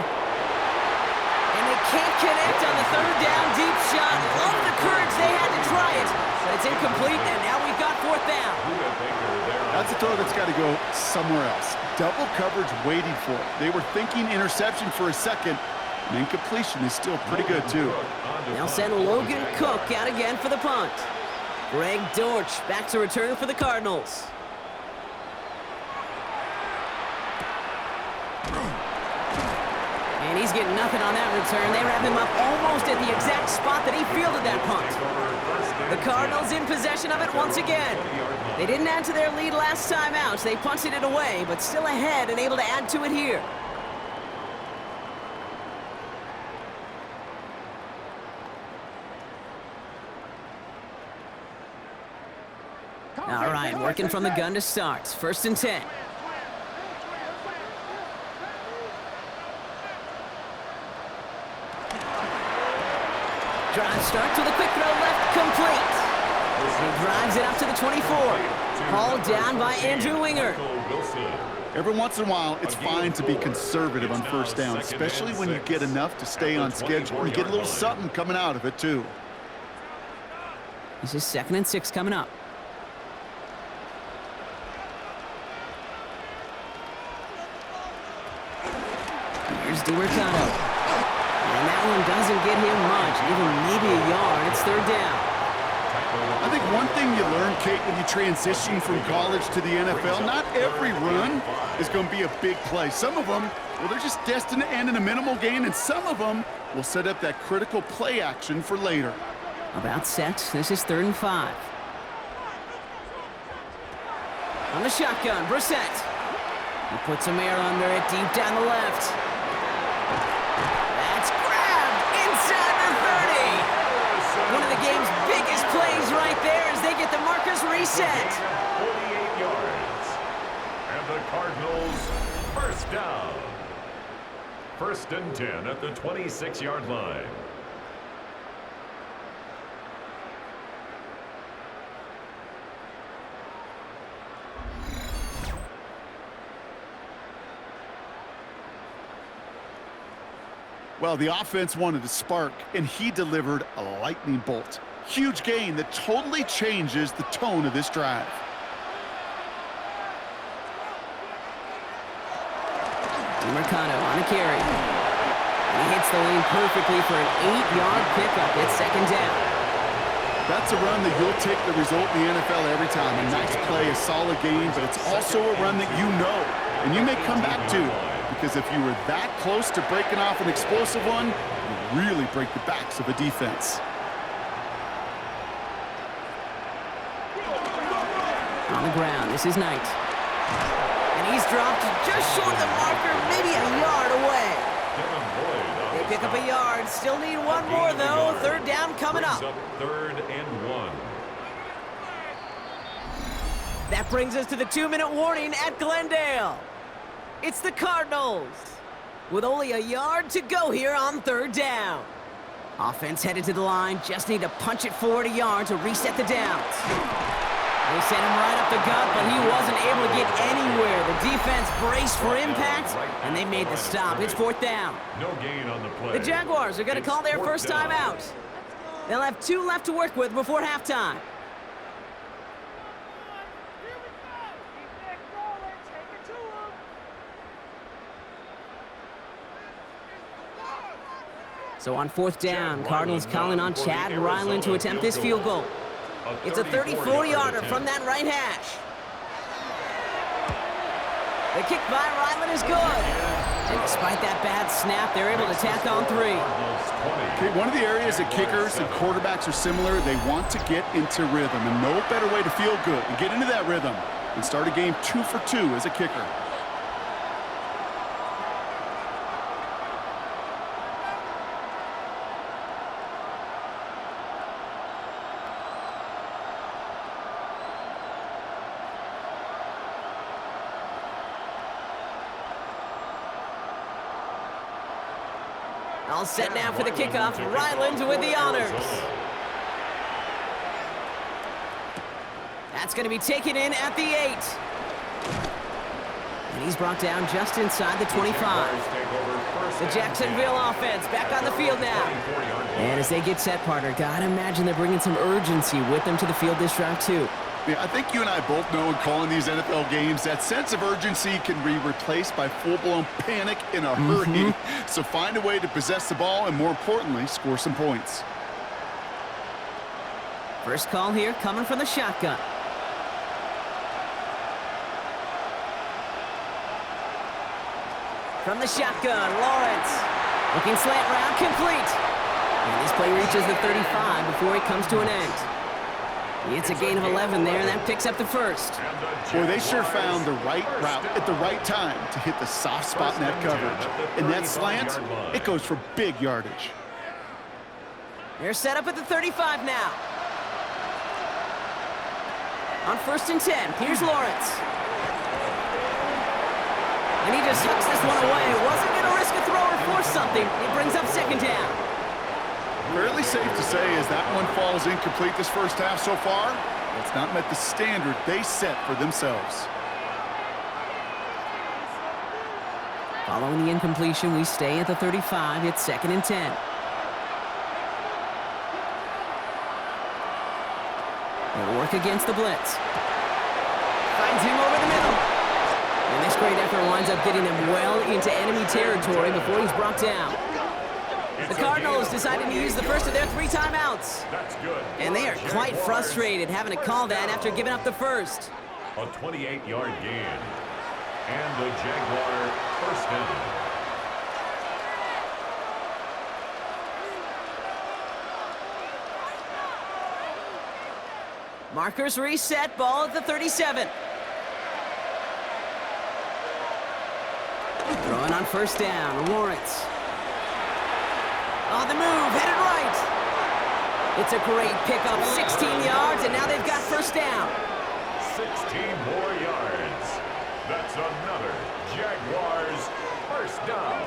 And they can't connect on the 3rd down deep shot. Love the courage they had to try it. But it's incomplete, and now we've got 4th down. That's a throw that's got to go somewhere else. Double coverage waiting for it. They were thinking interception for a second. And incompletion is still pretty good, too. They'll send Logan Cook out again for the punt. Greg Dortch back to return for the Cardinals. And he's getting nothing on that return. They wrap him up almost at the exact spot that he fielded that punt. The Cardinals in possession of it once again. They didn't add to their lead last time out. They punted it away, but still ahead and able to add to it here. All right, working from the gun to start. 1st and 10. Drive starts with a quick throw left, complete. He drives it up to the 24. Hauled down by Andrew Winger. Every once in a while, it's fine to be conservative on 1st down, especially when you get enough to stay on schedule and get a little something coming out of it, too. This is 2nd and 6 coming up. Here's DiMercado. And that one doesn't get him much, even maybe a yard. It's 3rd down. I think one thing you learn, Kate, when you transition from college to the NFL, not every run is going to be a big play. Some of them, well, they're just destined to end in a minimal gain, and some of them will set up that critical play action for later. About set. This is 3rd and 5. On the shotgun, Brissett. He puts some air under it deep down the left. That's grabbed inside the 30. One of the game's biggest plays right there as they get the markers reset. 48 yards. And the Cardinals, 1st down. 1st and 10 at the 26-yard line. Well, the offense wanted to spark, and he delivered a lightning bolt. Huge gain that totally changes the tone of this drive. DiMercado on a carry. And he hits the lane perfectly for an 8-yard pickup. It's 2nd down. That's a run that you'll take the result in the NFL every time. A nice play, a solid game, but it's also a run that you know, and you may come back to. Because if you were that close to breaking off an explosive one, you really break the backs of a defense. On the ground, this is Knight. And he's dropped just short of the marker, maybe a yard away. They pick up a yard, still need one more though. 3rd down coming up. 3rd and 1. That brings us to the 2-minute warning at Glendale. It's the Cardinals. with only a yard to go here on 3rd down. Offense headed to the line, just need to punch it forward a yard to reset the downs. They sent him right up the gut, but he wasn't able to get anywhere. The defense braced for impact, and they made the stop. It's 4th down. No gain on the play. The Jaguars are going to call their first time out. They'll have 2 left to work with before halftime. So on 4th down, Cardinals calling on Chad Ryland to attempt this field goal. It's a 34-yarder from that right hash. The kick by Ryland is good. And despite that bad snap, they're able to tack on 3. Okay, one of the areas that kickers and quarterbacks are similar, they want to get into rhythm. And no better way to feel good and get into that rhythm than start a game 2 for 2 as a kicker. All set now for the kickoff. Ryland with the honors. That's going to be taken in at the 8. And he's brought down just inside the 25. The Jacksonville offense back on the field now. And as they get set, partner, gotta imagine they're bringing some urgency with them to the field this drive too. Yeah, I think you and I both know in calling these NFL games, that sense of urgency can be replaced by full-blown panic in a hurry. So find a way to possess the ball and, more importantly, score some points. First call here coming from the shotgun. From the shotgun, Lawrence. Looking slant route, complete. And this play reaches the 35 before it comes to an end. It's a gain of 11 there, and that picks up the first. Boy, they sure found the right route at the right time to hit the soft spot in that coverage. And that slant, it goes for big yardage. They're set up at the 35 now. On 1st and 10, here's Lawrence. And he just hooks this one away. Wasn't going to risk a throw or force something. It brings up 2nd down. Fairly safe to say as that one falls incomplete this first half so far, it's not met the standard they set for themselves. Following the incompletion, we stay at the 35. It's 2nd and 10. They'll work against the blitz. Finds him over the middle. And this great effort winds up getting him well into enemy territory before he's brought down. The Cardinals decided to use the first of their 3 timeouts. That's good. And they are quite frustrated having to call that after giving up the first. A 28-yard gain. And the Jaguar first down. Markers reset, ball at the 37. Throwing on 1st down, Lawrence. On the move, headed right. It's a great pickup, 16 yards, and now they've got 1st down. 16 more yards. That's another Jaguars first down.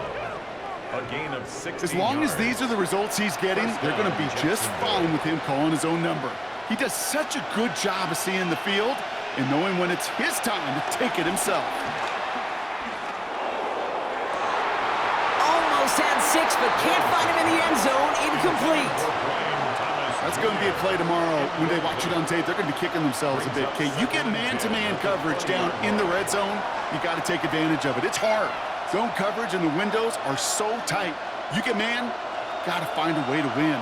A gain of 16 As long as yards. these are the results he's getting, they're going to be just fine with him calling his own number. He does such a good job of seeing the field and knowing when it's his time to take it himself. Had 6, but can't find him in the end zone. Incomplete. That's going to be a play tomorrow. When they watch it on tape, they're going to be kicking themselves a bit. Okay, you get man-to-man coverage down in the red zone, you got to take advantage of it. It's hard. Zone coverage and the windows are so tight. You get man, got to find a way to win.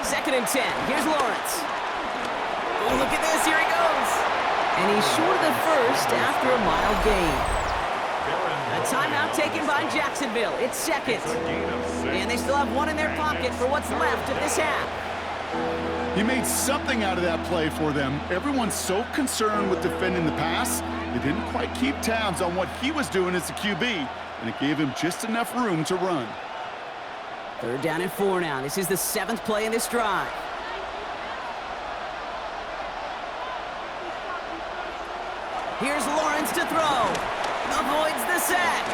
2nd and 10. Here's Lawrence. Oh, look at this. Here he goes. And he's short of the first after a mild gain. A timeout taken by Jacksonville. It's 2nd. And they still have 1 in their pocket for what's left of this half. He made something out of that play for them. Everyone's so concerned with defending the pass, they didn't quite keep tabs on what he was doing as a QB, and it gave him just enough room to run. 3rd down and 4 now. This is the 7th play in this drive. Here's Lawrence to throw. Avoids the sack.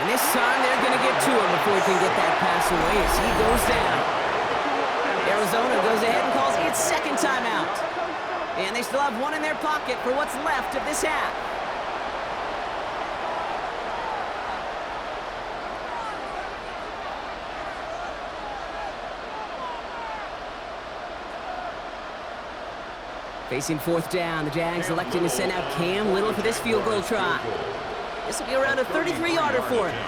And this time they're going to get to him before he can get that pass away as he goes down. Arizona goes ahead and calls its second timeout. And they still have one in their pocket for what's left of this half. Facing fourth down, the Jags electing to send out Cam Little for this field goal try. This will be around a 33-yarder for him.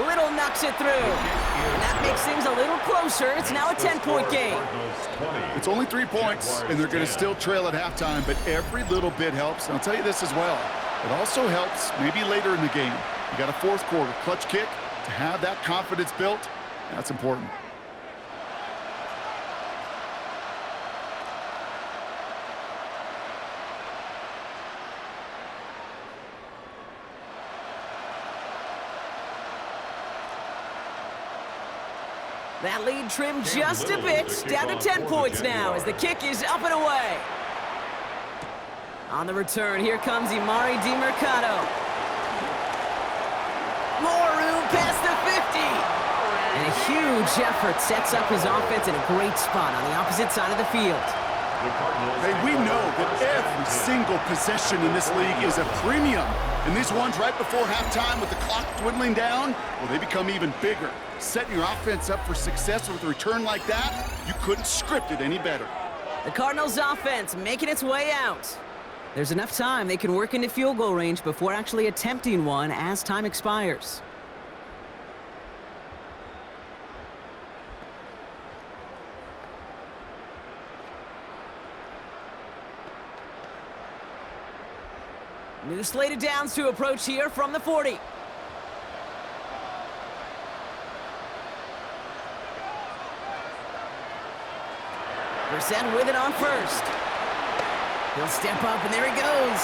Little knocks it through. And that makes things a little closer. It's now a 10-point game. It's only 3 points, and they're going to still trail at halftime, but every little bit helps. And I'll tell you this as well. It also helps maybe later in the game. You got a fourth quarter clutch kick to have that confidence built. That's important. That lead trimmed just a bit, down to 10 points now as the kick is up and away. On the return, here comes Emari DeMercado. More room past the 50. And a huge effort sets up his offense in a great spot on the opposite side of the field. Hey, we know that every single possession in this league is a premium. And these ones right before halftime with the clock dwindling down, well, they become even bigger. Setting your offense up for success with a return like that, you couldn't script it any better. The Cardinals offense making its way out. There's enough time they can work into field goal range before actually attempting one as time expires. New slated downs to approach here from the 40. Brissett with it on first. He'll step up, and there he goes.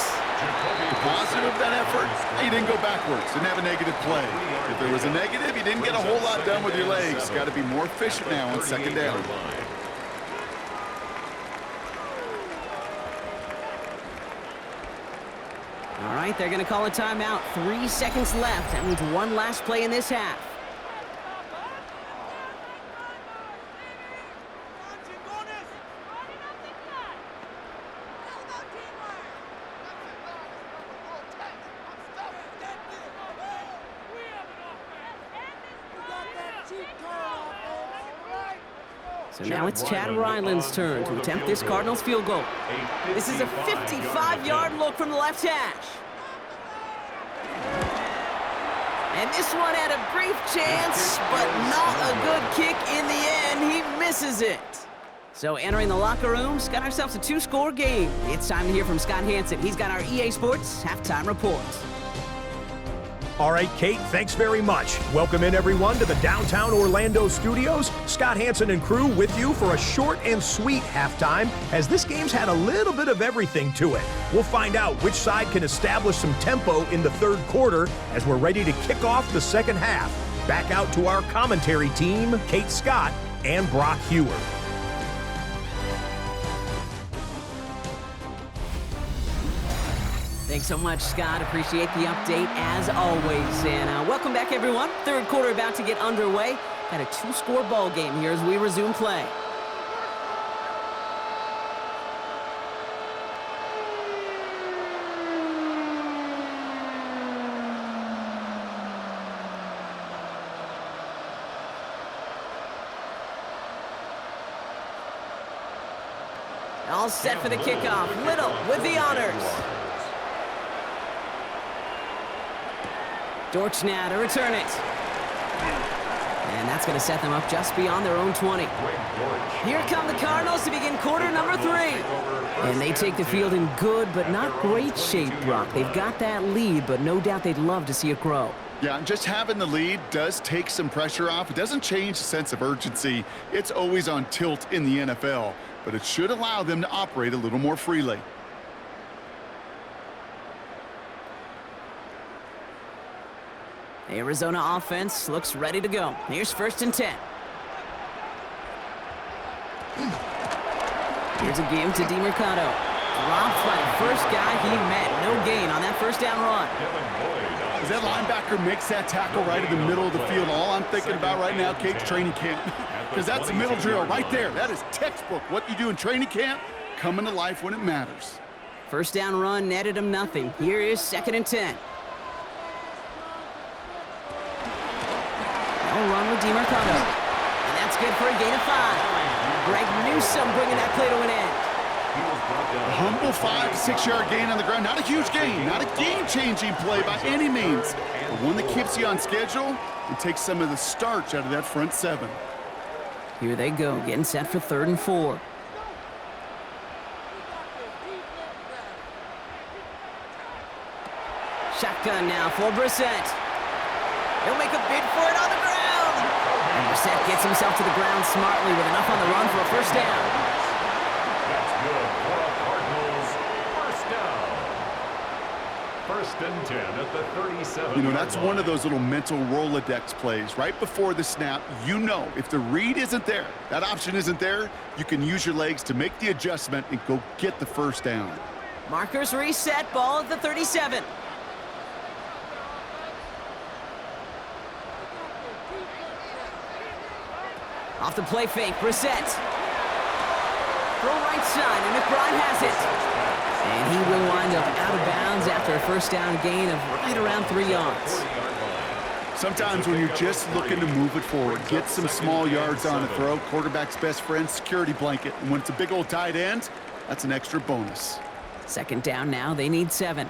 The positive of that effort, he didn't go backwards, didn't have a negative play. If there was a negative, you didn't get a whole lot done with your legs. Got to be more efficient now on second down. All right, they're going to call a timeout. 3 seconds left. That means one last play in this half. So now it's Chad Ryland's turn to attempt this Cardinals field goal. This is a 55-yard look from the left hash. And this one had a brief chance, but not a good kick in the end. He misses it. So entering the locker room, got ourselves a 2-score game. It's time to hear from Scott Hansen. He's got our EA Sports halftime report. All right, Kate, thanks very much. Welcome in, everyone, to the downtown Orlando studios. Scott Hansen and crew with you for a short and sweet halftime, as this game's had a little bit of everything to it. We'll find out which side can establish some tempo in the third quarter as we're ready to kick off the second half. Back out to our commentary team, Kate Scott and Brock Hewer. Thanks so much, Scott. Appreciate the update as always. And welcome back, everyone. Third quarter about to get underway. Got a 2-score ball game here as we resume play. All set for the kickoff. Little with the honors. Dortch now to return it. And that's going to set them up just beyond their own 20. Here come the Cardinals to begin quarter number 3. And they take the field in good but not great shape, Brock. They've got that lead, but no doubt they'd love to see it grow. Yeah, and just having the lead does take some pressure off. It doesn't change the sense of urgency. It's always on tilt in the NFL, but it should allow them to operate a little more freely. Arizona offense looks ready to go. Here's 1st and 10. Here's a give to DeMercado. Dropped by the first guy he met. No gain on that first down run. As that linebacker makes that tackle right in the middle of the field, all I'm thinking about right now, Kate's training camp. Because that's the middle drill right there. That is textbook. What you do in training camp, coming to life when it matters. First down run netted him nothing. Here is 2nd and 10. No run with DeMarcado. And that's good for a gain of 5. Greg Newsome bringing that play to an end. A humble 5 to 6 yard gain on the ground. Not a huge gain, not a game-changing play by any means, but one that keeps you on schedule and takes some of the starch out of that front 7. Here they go, getting set for 3rd and 4. Shotgun now for Brissett. He'll make a bid for it on the ground. And Brissett gets himself to the ground smartly with enough on the run for a first down. That's good for a Cardinals first down. 1st and 10 at the 37. You know, that's one of those little mental Rolodex plays. Right before the snap, you know if the read isn't there, that option isn't there, you can use your legs to make the adjustment and go get the first down. Markers reset, ball at the 37. Off the play fake, Brissett. Throw right side, and McBride has it. And he will wind up out of bounds after a first down gain of right around 3 yards. Sometimes when you're just looking to move it forward, get some small yards on the throw, quarterback's best friend, security blanket. And when it's a big old tight end, that's an extra bonus. 2nd down now, they need 7.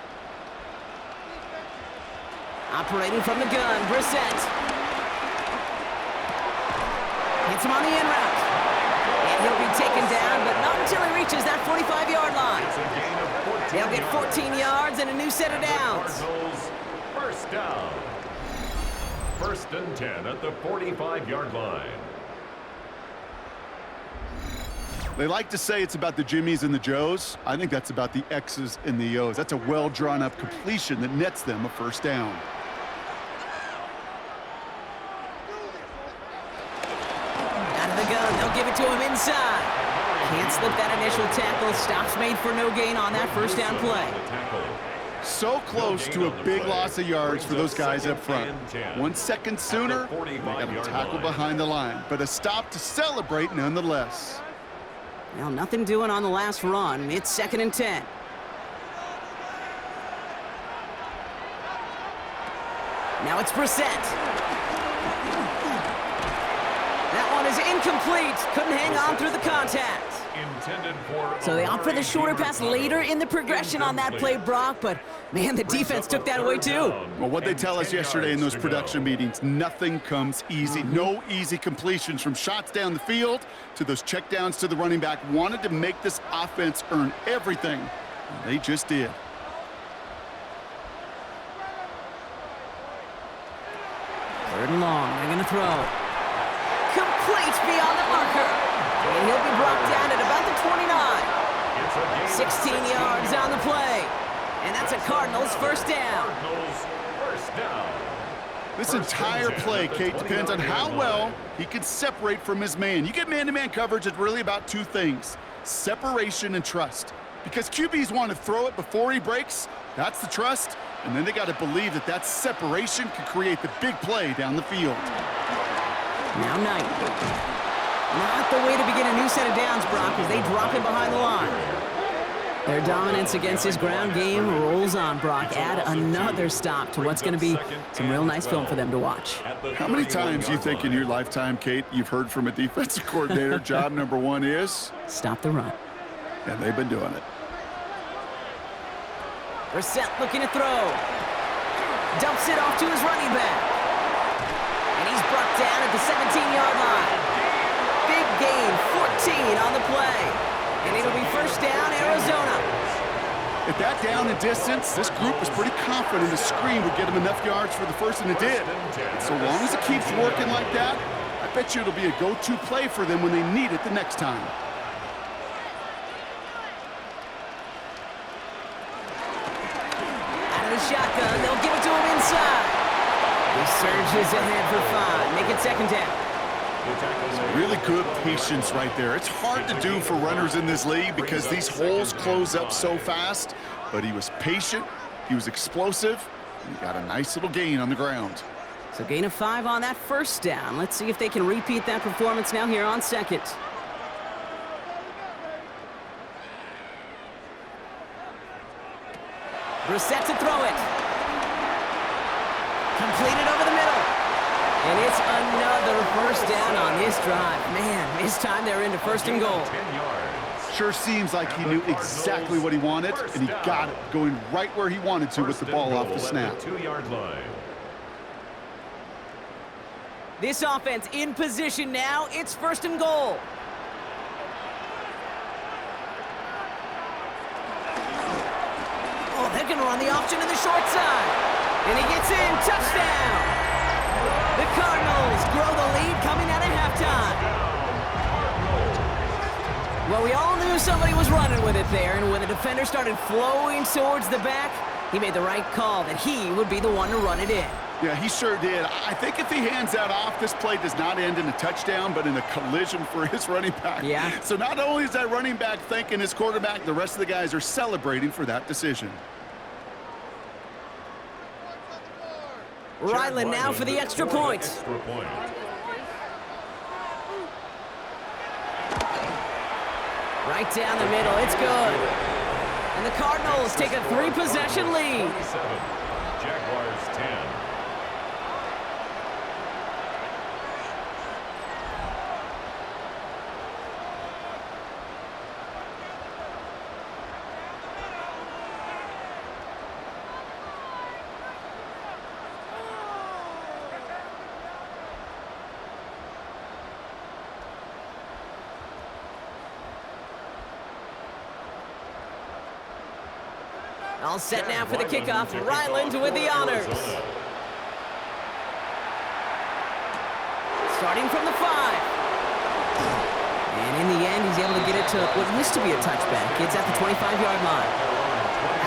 Operating from the gun, Brissett. Hits him on the in route. And he'll be taken down, but not until he reaches that 45-yard line. They'll get 14 yards and a new set of downs. First down. 1st and 10 at the 45-yard line. They like to say it's about the Jimmies and the Joes. I think that's about the X's and the O's. That's a well-drawn-up completion that nets them a first down. They'll give it to him inside. Can't slip that initial tackle. Stops made for no gain on that first down play. So close to a big loss of yards for those guys up front. 1 second sooner, they got a tackle behind the line, but a stop to celebrate nonetheless. Well, nothing doing on the last run. It's 2nd and 10. Now it's Brissett. That one is incomplete. Couldn't hang on through the contact. So they opt for the shorter pass later in the progression on that play, Brock, but man, the defense took that away too. Well, what they tell us yesterday in those production meetings, nothing comes easy. No easy completions from shots down the field to those checkdowns to the running back. Wanted to make this offense earn everything. And they just did. Third and long, they're gonna throw. Complete beyond the marker. And he'll be brought down at about the 29. 16 yards on the play. And that's a Cardinals first down. This entire play, Kate, depends on how well he can separate from his man. You get man-to-man coverage, it's really about 2 things: separation and trust. Because QBs want to throw it before he breaks, that's the trust, and then they got to believe that that separation can create the big play down the field. Now Knight. Not the way to begin a new set of downs, Brock, as they drop him behind the line. Their dominance against his ground game rolls on, Brock. Add another stop to what's going to be some real nice film for them to watch. How many times do you think in your lifetime, Kate, you've heard from a defensive coordinator, job number 1 is? Stop the run. And they've been doing it. Brissett looking to throw. Dumps it off to his running back. And he's brought down at the 17-yard line. Big gain, 14 on the play. And it'll be first down, Arizona. At that down and distance, this group was pretty confident the screen would get them enough yards for the first, and it did. And so long as it keeps working like that, I bet you it'll be a go-to play for them when they need it the next time. Out of the shotgun, they'll give it to him inside. He surges ahead for 5. Make it second down. Really good patience right there. It's hard to do for runners in this league because these holes close up so fast, but he was patient, he was explosive, and he got a nice little gain on the ground. So gain of 5 on that first down. Let's see if they can repeat that performance now here on second. Brissett to throw it. Completed over the middle. And it's another first down on this drive. Man, this time they're into first and goal. Sure seems like he knew exactly what he wanted, and he got it, going right where he wanted to with the ball off the snap. 2-yard line. This offense in position now. It's first and goal. Oh, they're going to run the option to the short side. And he gets in. Touchdown. The Cardinals grow the lead coming out of halftime. Well, we all knew somebody was running with it there, and when the defender started flowing towards the back, he made the right call that he would be the one to run it in. Yeah, he sure did. I think if he hands that off, this play does not end in a touchdown, but in a collision for his running back. Yeah. So not only is that running back thanking his quarterback, the rest of the guys are celebrating for that decision. Ryland now for the extra point. Right down the middle. It's good. And the Cardinals take a 3-possession lead. Jaguars 10. All set now for the kickoff. Ryland with the honors. Starting from the 5. And in the end, he's able to get it to what used to be a touchback. It's at the 25-yard line.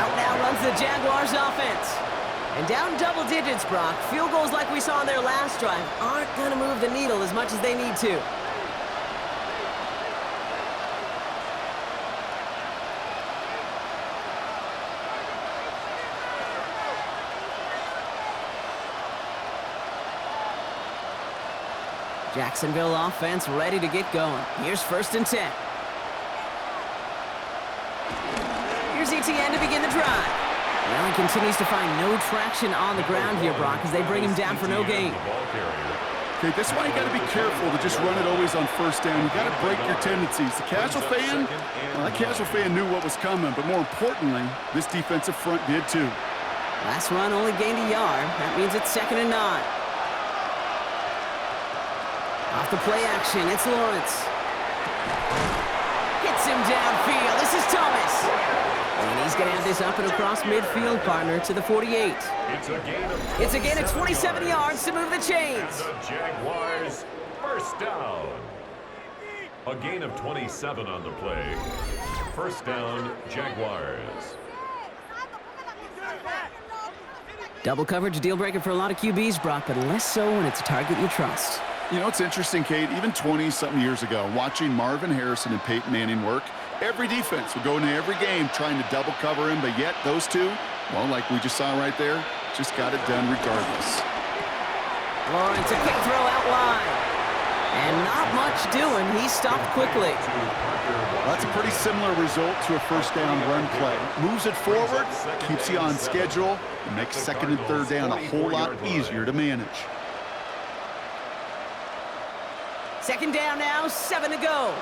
Out now runs the Jaguars offense. And down double digits, Brock. Field goals like we saw on their last drive aren't going to move the needle as much as they need to. Jacksonville offense ready to get going. Here's first and 10. Here's ETN to begin the drive. Well, he continues to find no traction on the ground here, Brock, as they bring him down for no gain. Okay, this one you got to be careful to just run it always on first down. You got to break your tendencies. The casual fan, well, that casual fan knew what was coming, but more importantly, this defensive front did too. Last run only gained a yard. That means it's 2nd and 9. Off the play action, it's Lawrence. Hits him downfield. This is Thomas. And he's going to have this up and across midfield, partner, to the 48. It's a gain of 27 yards to move the chains. The Jaguars first down. A gain of 27 on the play. First down, Jaguars. Double coverage, deal breaker for a lot of QBs, Brock, but less so when it's a target you trust. You know, it's interesting, Kate, even 20-something years ago, watching Marvin Harrison and Peyton Manning work, every defense would go into every game trying to double cover him, but yet those two, well, like we just saw right there, just got it done regardless. Lawrence, a quick throw out wide. And not much doing. He stopped quickly. Well, that's a pretty similar result to a first down run play. Moves it forward, keeps you on schedule, and makes 2nd and 3rd down a whole lot easier to manage. 2nd down now, 7 to go.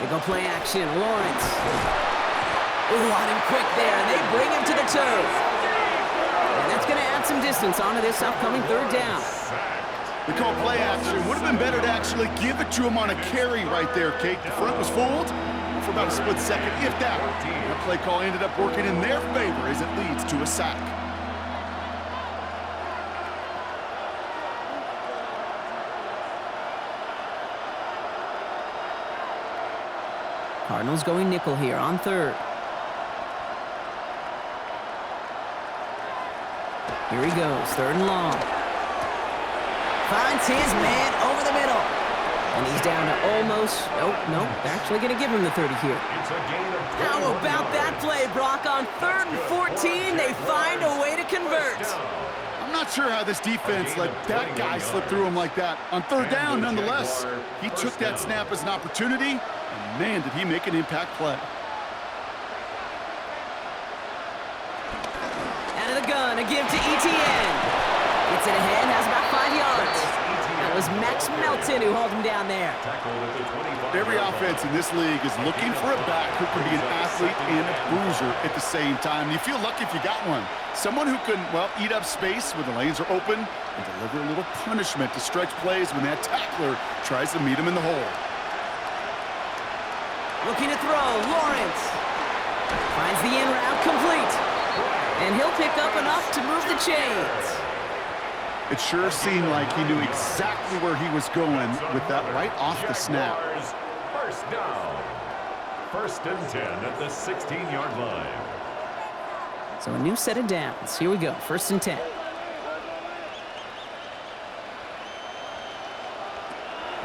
They go play action, Lawrence. Ooh, on him quick there, and they bring him to the turf. And that's going to add some distance onto this upcoming 3rd down. We call play action. Would have been better to actually give it to him on a carry right there, Kate. The front was fooled for about a split second, if that. The play call ended up working in their favor as it leads to a sack. Cardinals going nickel here on 3rd. Here he goes, 3rd and long. Finds his man over the middle. And he's down to almost, no, they're actually going to give him the 30 here. It's a gain of 21 How about that play, Brock? On 3rd and 14, they find a way to convert. I'm not sure how this defense let that guy slip through him like that. On 3rd down, nonetheless, he took that snap as an opportunity, and man, did he make an impact play. Out of the gun, a give to ETN. Gets it ahead, has about 5 yards. That was Max Melton who hauled him down there. Every offense in this league is looking for a back who can be an athlete and a bruiser at the same time. You feel lucky if you got one. Someone who can, well, eat up space when the lanes are open and deliver a little punishment to stretch plays when that tackler tries to meet him in the hole. Looking to throw, Lawrence. Finds the in route complete. And he'll pick up enough to move the chains. It sure seemed like he knew exactly where he was going with that right off the snap. First down. 1st and 10 at the 16-yard line. So a new set of downs. Here we go, 1st and 10.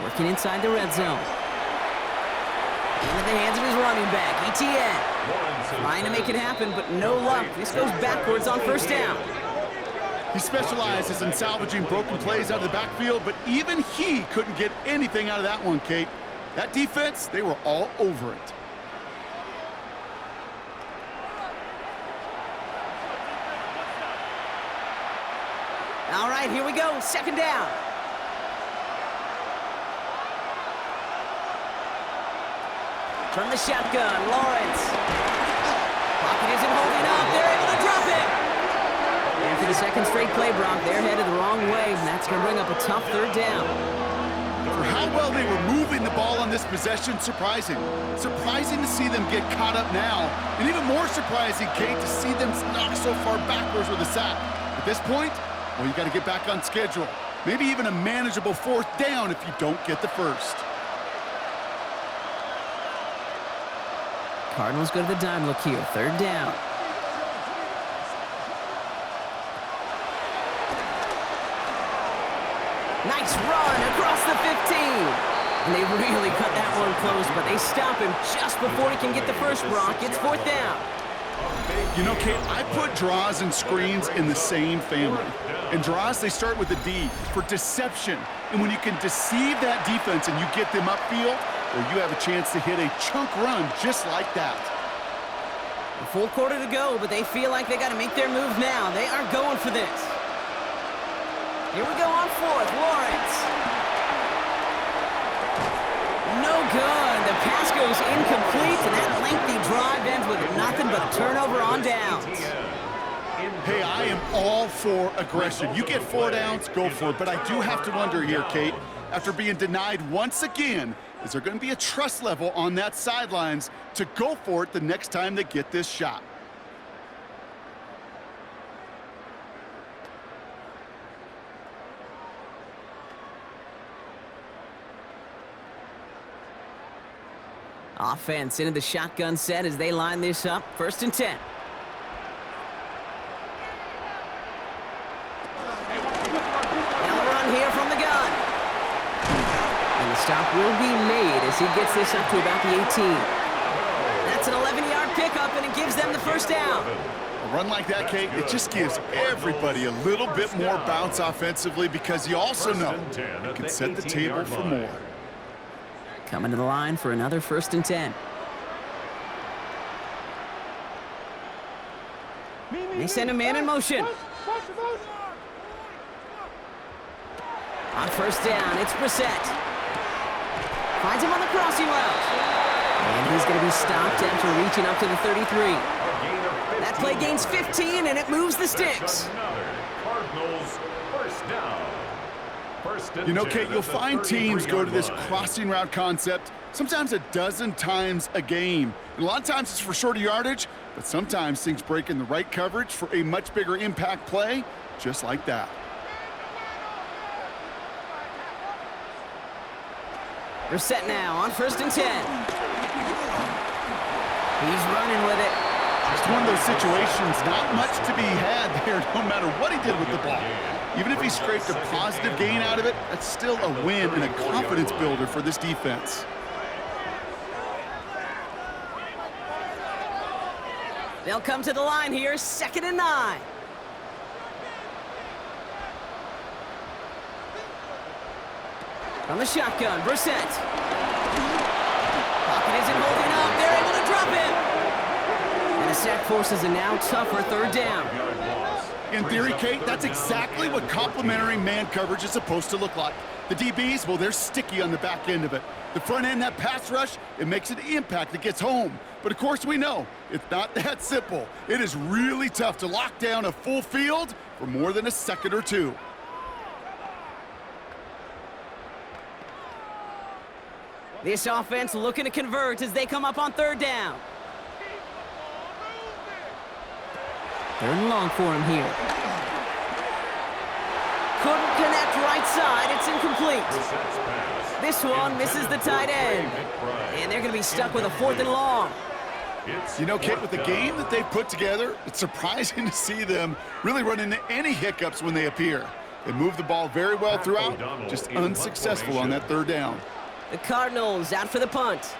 Working inside the red zone. Into the hands of his running back, ETN. Trying to make it happen, but no luck. This goes backwards on 1st down. He specializes in salvaging broken plays out of the backfield, but even he couldn't get anything out of that one, Kate. That defense, they were all over it. All right, here we go, 2nd down. From the shotgun, Lawrence. Pocket isn't holding up, they're able to drop it. After the 2nd straight play, Brock, they're headed the wrong way, and that's going to bring up a tough 3rd down. For how well they were moving the ball on this possession, surprising. Surprising to see them get caught up now, and even more surprising, Kate, to see them knock so far backwards with a sack. At this point, well, you got to get back on schedule. Maybe even a manageable 4th down if you don't get the 1st. Cardinals go to the dime look here, 3rd down. Nice run across the 15. And they really cut that one close, but they stop him just before he can get the 1st, Brock. It's 4th down. You know, Kate, I put draws and screens in the same family. And draws, they start with a D for deception. And when you can deceive that defense and you get them upfield, well, you have a chance to hit a chunk run just like that. A full quarter to go, but they feel like they got to make their move now. They are going for this. Here we go on 4th, Lawrence. No good. The pass goes incomplete, and that lengthy drive ends with nothing but a turnover on downs. Hey, I am all for aggression. You get 4 downs, go for it. But I do have to wonder here, Kate, after being denied once again, is there going to be a trust level on that sidelines to go for it the next time they get this shot? Offense into the shotgun set as they line this up. 1st and 10. Now a run here from the gun. And the stop will be made as he gets this up to about the 18. That's an 11-yard pickup, and it gives them the 1st down. A run like that, Kate, it just gives everybody a little bit more bounce offensively because you also know you can set the table for more. Coming to the line for another 1st and 10. They send a man in motion. On 1st down, it's Brissett. Finds him on the crossing route. And he's going to be stopped after reaching up to the 33. That play gains 15, and it moves the sticks. Cardinals, 1st down. You know, Kate, you'll find teams go to this crossing route concept sometimes a dozen times a game. And a lot of times it's for shorter yardage, but sometimes things break in the right coverage for a much bigger impact play, just like that. They're set now on 1st and 10. He's running with it. Just one of those situations, not much to be had there no matter what he did with the ball. Even if he scraped a positive gain out of it, that's still a win and a confidence builder for this defense. They'll come to the line here, 2nd and 9. From the shotgun, Brissett. Pocket isn't holding up. They're able to drop him. And the sack forces a now tougher 3rd down. In theory, Kate, that's exactly what complementary man coverage is supposed to look like. The DBs, well, they're sticky on the back end of it. The front end, that pass rush, it makes an impact that gets home. But of course we know, it's not that simple. It is really tough to lock down a full field for more than a second or two. This offense looking to convert as they come up on 3rd down. 3rd and long for him here. Couldn't connect right side. It's incomplete. This one misses the tight end. And they're going to be stuck with a 4th and long. You know, Kate, with the game that they've put together, it's surprising to see them really run into any hiccups when they appear. They move the ball very well throughout, just unsuccessful on that 3rd down. The Cardinals out for the punt.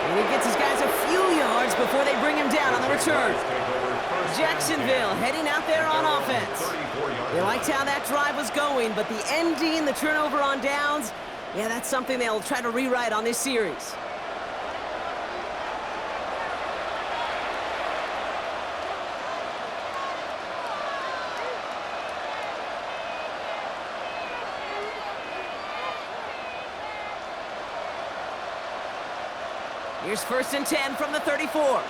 And he gets his guys a few yards before they bring him down on the return. Jacksonville heading out there on offense. They liked how that drive was going, but the ending, the turnover on downs, yeah, that's something they'll try to rewrite on this series. Here's 1st and 10 from the 34.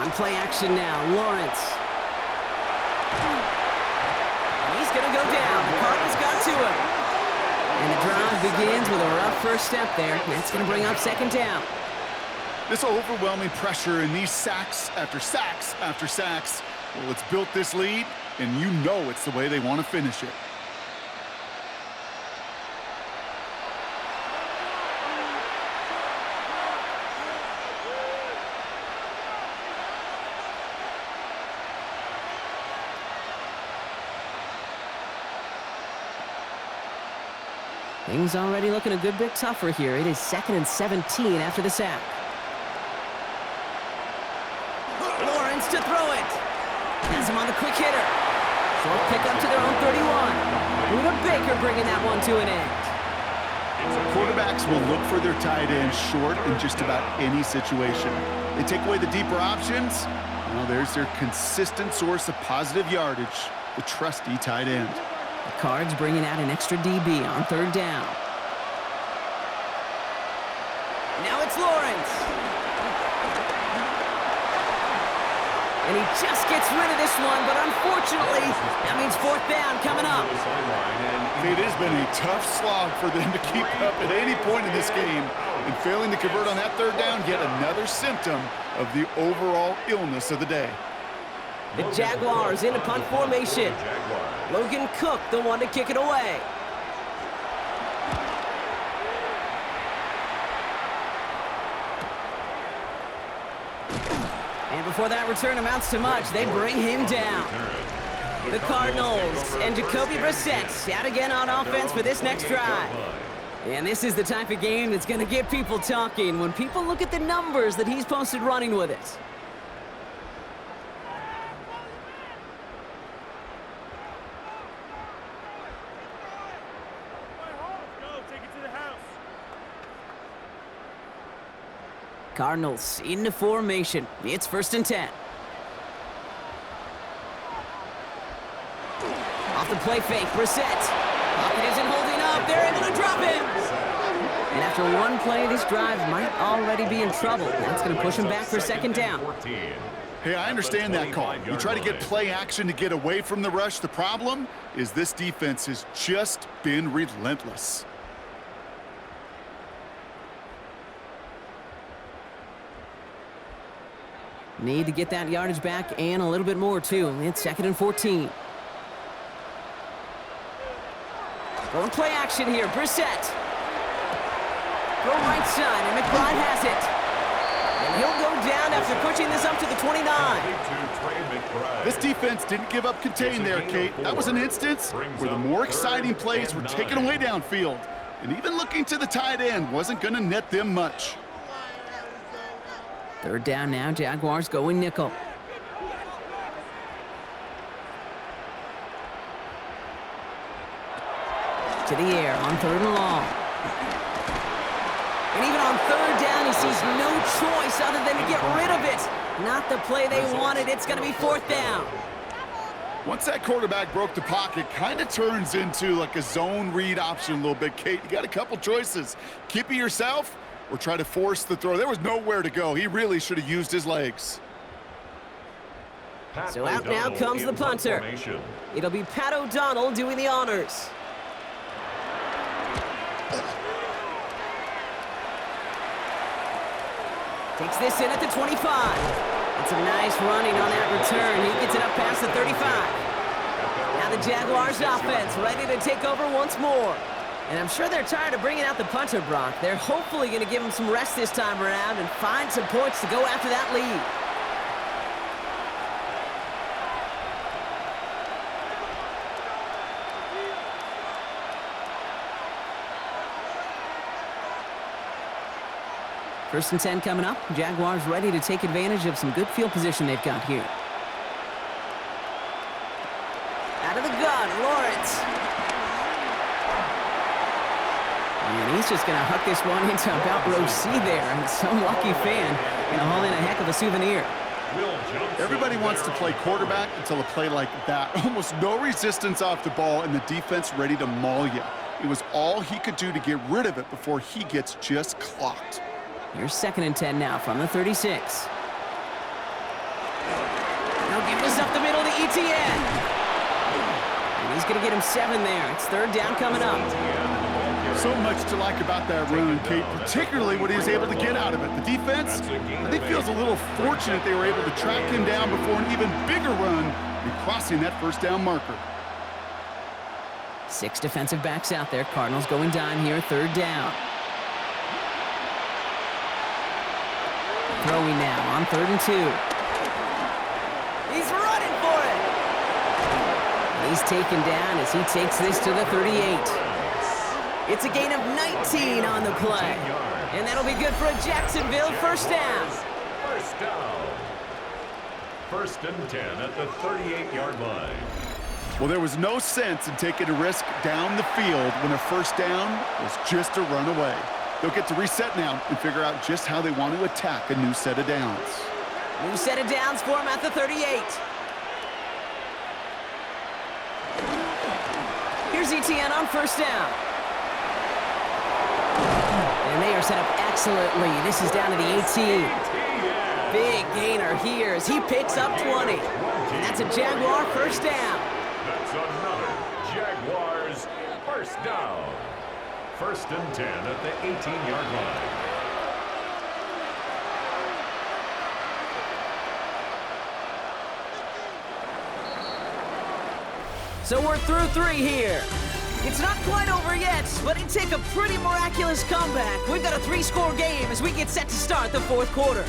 On play action now, Lawrence. And he's going to go down. The Cardinals got to him. And the drive begins with a rough first step there. That's going to bring up 2nd down. This overwhelming pressure and these sacks after sacks after sacks, well, it's built this lead, and you know it's the way they want to finish it. Things already looking a good bit tougher here. It is 2nd and 17 after the sack. Lawrence to throw it. Has him on the quick hitter. Short pickup to their own 31. Buda Baker bringing that one to an end. Quarterbacks will look for their tight end short in just about any situation. They take away the deeper options. Well, there's their consistent source of positive yardage, the trusty tight end. The Cards bringing out an extra DB on 3rd down. Now it's Lawrence. And he just gets rid of this one, but unfortunately, that means 4th down coming up. It has been a tough slog for them to keep up at any point in this game. And failing to convert on that 3rd down, yet another symptom of the overall illness of the day. The Jaguars in a punt formation. Logan Cook, the one to kick it away. And before that return amounts to much, they bring him down. The Cardinals and Jacoby Brissett out again on offense for this next drive. And this is the type of game that's going to get people talking when people look at the numbers that he's posted running with it. Cardinals into formation. It's 1st and 10. Off the play fake, Brissett. Pocket isn't holding up. They're able to drop him. And after one play, this drive might already be in trouble. That's going to push him back for 2nd down. Hey, I understand that call. You try to get play action to get away from the rush. The problem is this defense has just been relentless. Need to get that yardage back and a little bit more, too. It's 2nd and 14. Going play action here. Brissett. Go right side, and McBride has it. And he'll go down after pushing this up to the 29. This defense didn't give up contain there, Kate. That was an instance where the more exciting plays were taken away downfield. And even looking to the tight end wasn't going to net them much. 3rd down now, Jaguars going nickel. To the air on 3rd and long. And even on 3rd down, he sees no choice other than to get rid of it. Not the play they wanted. It's going to be 4th down. Once that quarterback broke the pocket, kind of turns into like a zone read option a little bit, Kate. You got a couple choices. Keep it yourself or try to force the throw. There was nowhere to go. He really should have used his legs. So out now comes the punter. It'll be Pat O'Donnell doing the honors. Takes this in at the 25. It's a nice running on that return. He gets it up past the 35. Now the Jaguars offense ready to take over once more. And I'm sure they're tired of bringing out the punter, Brock. They're hopefully going to give him some rest this time around and find some points to go after that lead. First and 10 coming up. Jaguars ready to take advantage of some good field position they've got here. Out of the gun, Lawrence. And he's just going to huck this one into about row C there. And some lucky fan going to haul in a heck of a souvenir. Everybody wants to play quarterback until a play like that. Almost no resistance off the ball and the defense ready to maul you. It was all he could do to get rid of it before he gets just clocked. Here's 2nd and 10 now from the 36. Now give this up the middle to ETN. And he's going to get him 7 there. It's 3rd down coming up. So much to like about that run, Kate, particularly what he was able to get out of it. The defense, I think, feels a little fortunate they were able to track him down before an even bigger run and crossing that 1st down marker. 6 defensive backs out there. Cardinals going dime here, 3rd down. Throwing now on 3rd and 2. He's running for it. He's taken down as he takes this to the 38. It's a gain of 19 on the play. And that'll be good for a Jacksonville 1st down. 1st down. 1st and 10 at the 38-yard line. Well, there was no sense in taking a risk down the field when a 1st down was just a run away. They'll get to reset now and figure out just how they want to attack a new set of downs. New set of downs for him at the 38. Here's ETN on 1st down. And they are set up excellently. This is down to the 18. Big gainer here as he picks up 20. And that's a Jaguar 1st down. That's another Jaguars 1st down. 1st and 10 at the 18-yard line. So we're through 3 here. It's not quite over yet, but it'd take a pretty miraculous comeback. We've got a 3-score game as we get set to start the 4th quarter.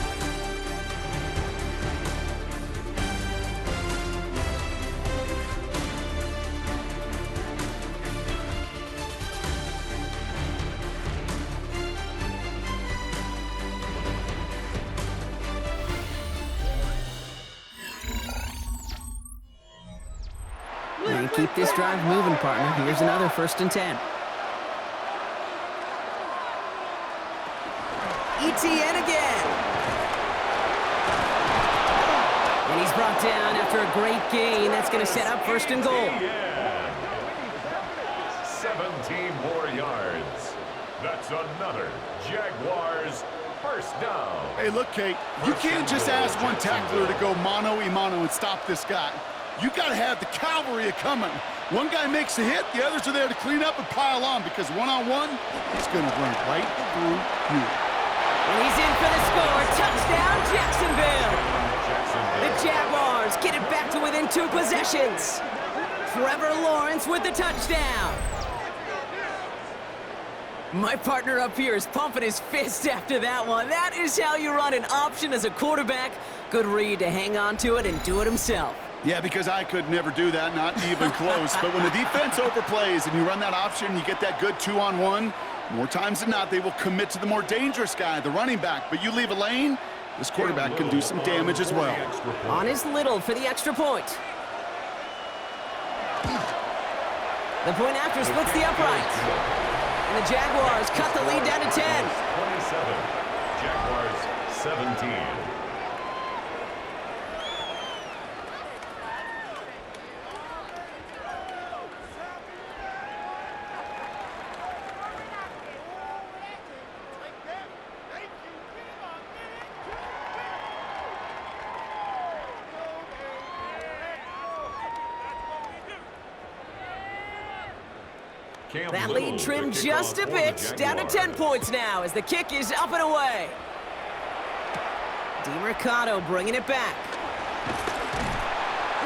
And keep this drive moving, partner. Here's another 1st and 10. ETN again. And he's brought down after a great gain. That's going to set up 1st and goal. 17 more yards. That's another Jaguars 1st down. Hey, look, Kate, you can't just ask one tackler to go mano-a-mano and stop this guy. You got to have the cavalry coming. One guy makes a hit, the others are there to clean up and pile on because one-on-one, he's going to run right through you. And he's in for the score. Touchdown, Jacksonville. The Jaguars get it back to within 2 possessions. Trevor Lawrence with the touchdown. My partner up here is pumping his fist after that one. That is how you run an option as a quarterback. Good read to hang on to it and do it himself. Yeah, because I could never do that, not even close. But when the defense overplays and you run that option, you get that good 2-on-1, more times than not, they will commit to the more dangerous guy, the running back. But you leave a lane, this quarterback can do some damage as well. On is Little for the extra point. The point after splits the upright. And the Jaguars cut the lead down to 10. 27, Jaguars 17. That lead trimmed just a bit, down to 10 points now as the kick is up and away. DeMercado bringing it back.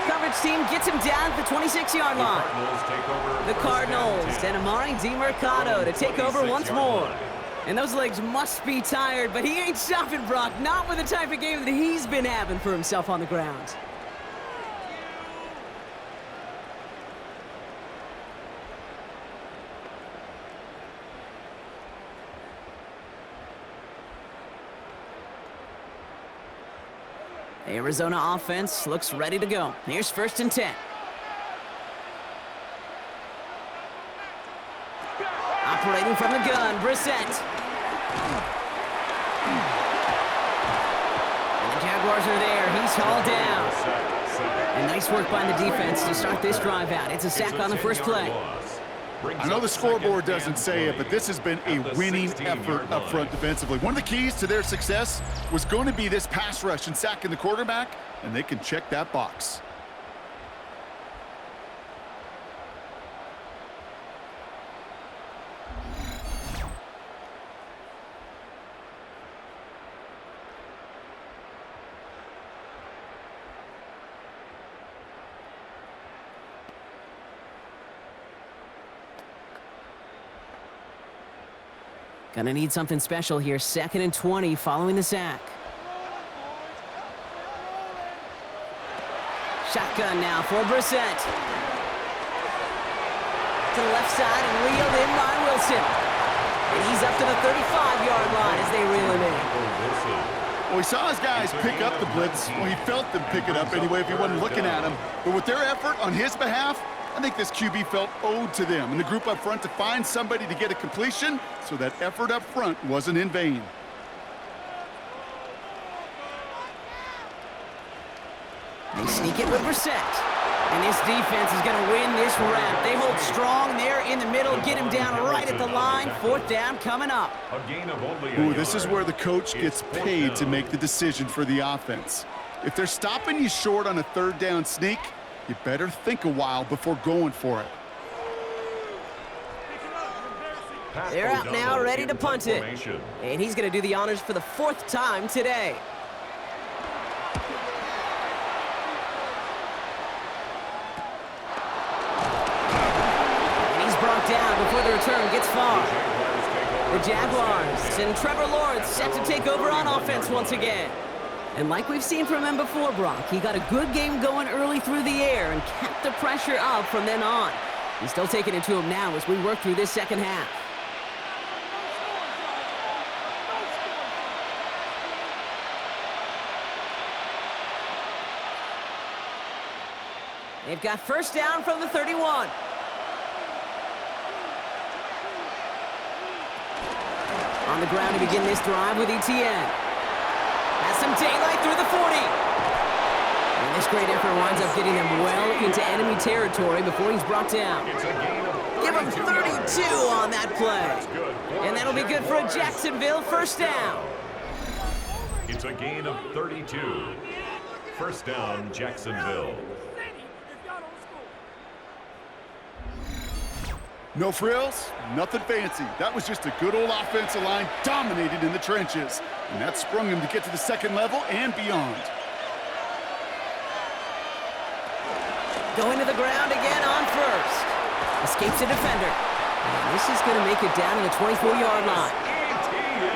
Coverage team gets him down at the 26-yard line. The Cardinals and Amari DeMercado to take over once more. And those legs must be tired, but he ain't stopping, Brock. Not with the type of game that he's been having for himself on the ground. Arizona offense looks ready to go. Here's 1st and 10. Operating from the gun, Brissett. And the Jaguars are there. He's hauled down. And nice work by the defense to start this drive out. It's a sack on the first play. I know the scoreboard doesn't say it, but this has been a winning effort up front defensively. One of the keys to their success was going to be this pass rush and sacking the quarterback, and they can check that box. Gonna need something special here. 2nd and 20 following the sack. Shotgun now for Brissett. To the left side and reeled in by Wilson. And he's up to the 35-yard line as they reel him in. Well, he saw his guys pick up the blitz. Well, he felt them pick it up anyway if he wasn't looking at him. But with their effort on his behalf, I think this QB felt owed to them and the group up front to find somebody to get a completion, so that effort up front wasn't in vain. They sneak it with Brissett. And this defense is going to win this round. They hold strong there in the middle, get him down right at the line. 4th down coming up. Ooh, this is where the coach gets paid to make the decision for the offense. If they're stopping you short on a 3rd down sneak, you better think a while before going for it. They're out now, ready to punt it. And he's going to do the honors for the 4th time today. And he's brought down before the return gets far. The Jaguars and Trevor Lawrence set to take over on offense once again. And like we've seen from him before, Brock, he got a good game going early through the air and kept the pressure up from then on. He's still taking it to him now as we work through this 2nd half. They've got 1st down from the 31. On the ground to begin this drive with ETN. Has some daylight through the 40. And this great effort winds up getting them well into enemy territory before he's brought down. Give him 32 on that play. And that'll be good for a Jacksonville 1st down. It's a gain of 32. 1st down, Jacksonville. No frills, nothing fancy. That was just a good old offensive line dominated in the trenches. And that sprung him to get to the 2nd level and beyond. going to the ground again on first. Escapes a defender. And this is going to make it down to the 24-yard line.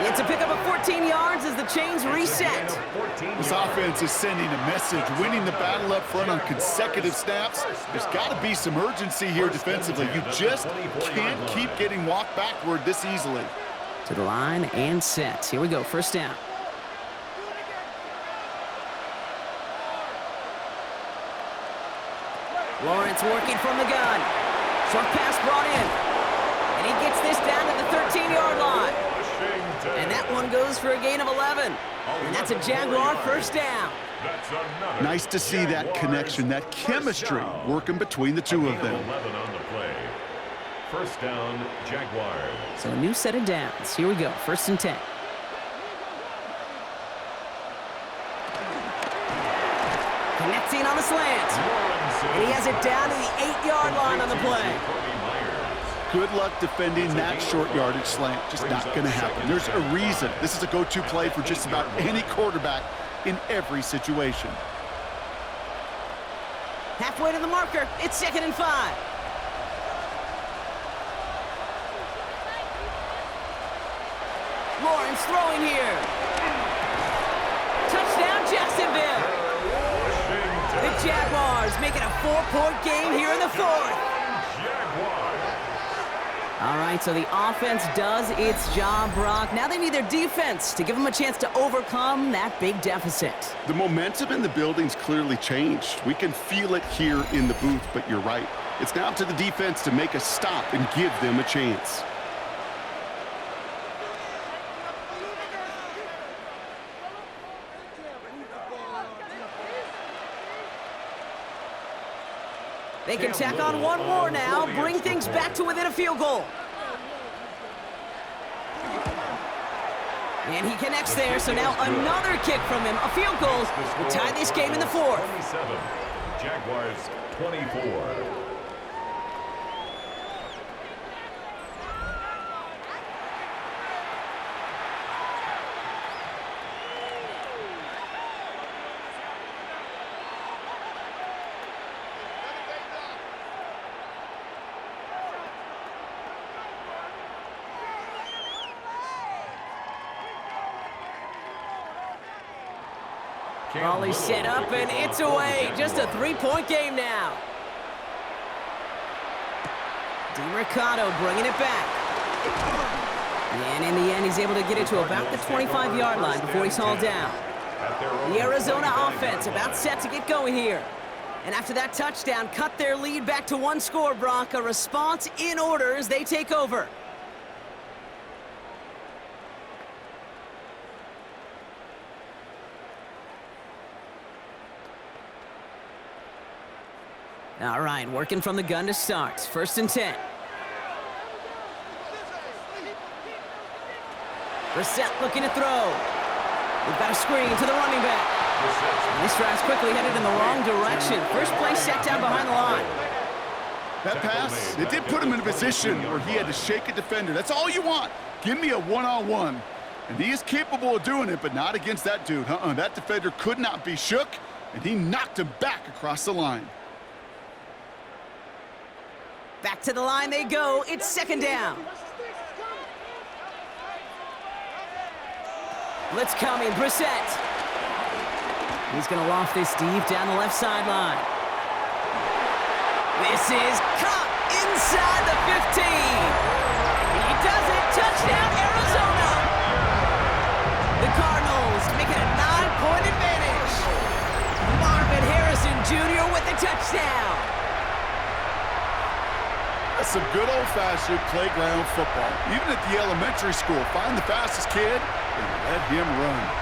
It's a pickup of 14 yards as the chains reset. This offense is sending a message, winning the battle up front on consecutive snaps. There's got to be some urgency here defensively. You just can't keep getting walked backward this easily. To the line and set. Here we go, first down. Lawrence working from the gun. Short pass brought in. And he gets this down to the 13-yard line. And that one goes for a gain of 11. And that's a Jaguar first down. Nice to see that connection, that chemistry working between the two of them. First down, Jaguars. So a new set of downs. Here we go, first and 10. Connecting on the slant. And he has it down to the 8-yard line on the play. Good luck defending that short yardage slant. Just not going to happen. There's a reason. This is a go-to play for just about any quarterback in every situation. Halfway to the marker. It's 2nd and 5. Lawrence throwing here. Touchdown, Jacksonville. The Jaguars making a 4-point game here in the 4th. All right, so the offense does its job, Brock. Now they need their defense to give them a chance to overcome that big deficit. The momentum in the building's clearly changed. We can feel it here in the booth, but you're right. It's now up to the defense to make a stop and give them a chance. They can tack on one more now, bring things back to within a field goal. And he connects there, so now another kick from him. A field goal will tie this game in the 4th. 27, Jaguars 24. Raleigh set up, and it's away. Just a 3-point game now. DeMercado bringing it back. And in the end, he's able to get it to about the 25-yard line before he's hauled down. The Arizona offense about set to get going here. And after that touchdown, cut their lead back to 1 score, Brock. A response in order as they take over. All right, working from the gun to start. First and 10. Brissett looking to throw. We've got a screen to the running back. And this drive's quickly headed in the wrong direction. First play set down behind the line. That pass, it did put him in a position where he had to shake a defender. That's all you want. Give me a one-on-one. And he is capable of doing it, but not against that dude. That defender could not be shook, and he knocked him back across the line. Back to the line they go. It's 2nd down. Blitz coming, Brissett. He's going to loft this deep down the left sideline. This is caught inside the 15. He does it. Touchdown, Arizona. The Cardinals make it a 9-point advantage. Marvin Harrison Jr. with the touchdown. That's some good old-fashioned playground football. Even at the elementary school, find the fastest kid and let him run.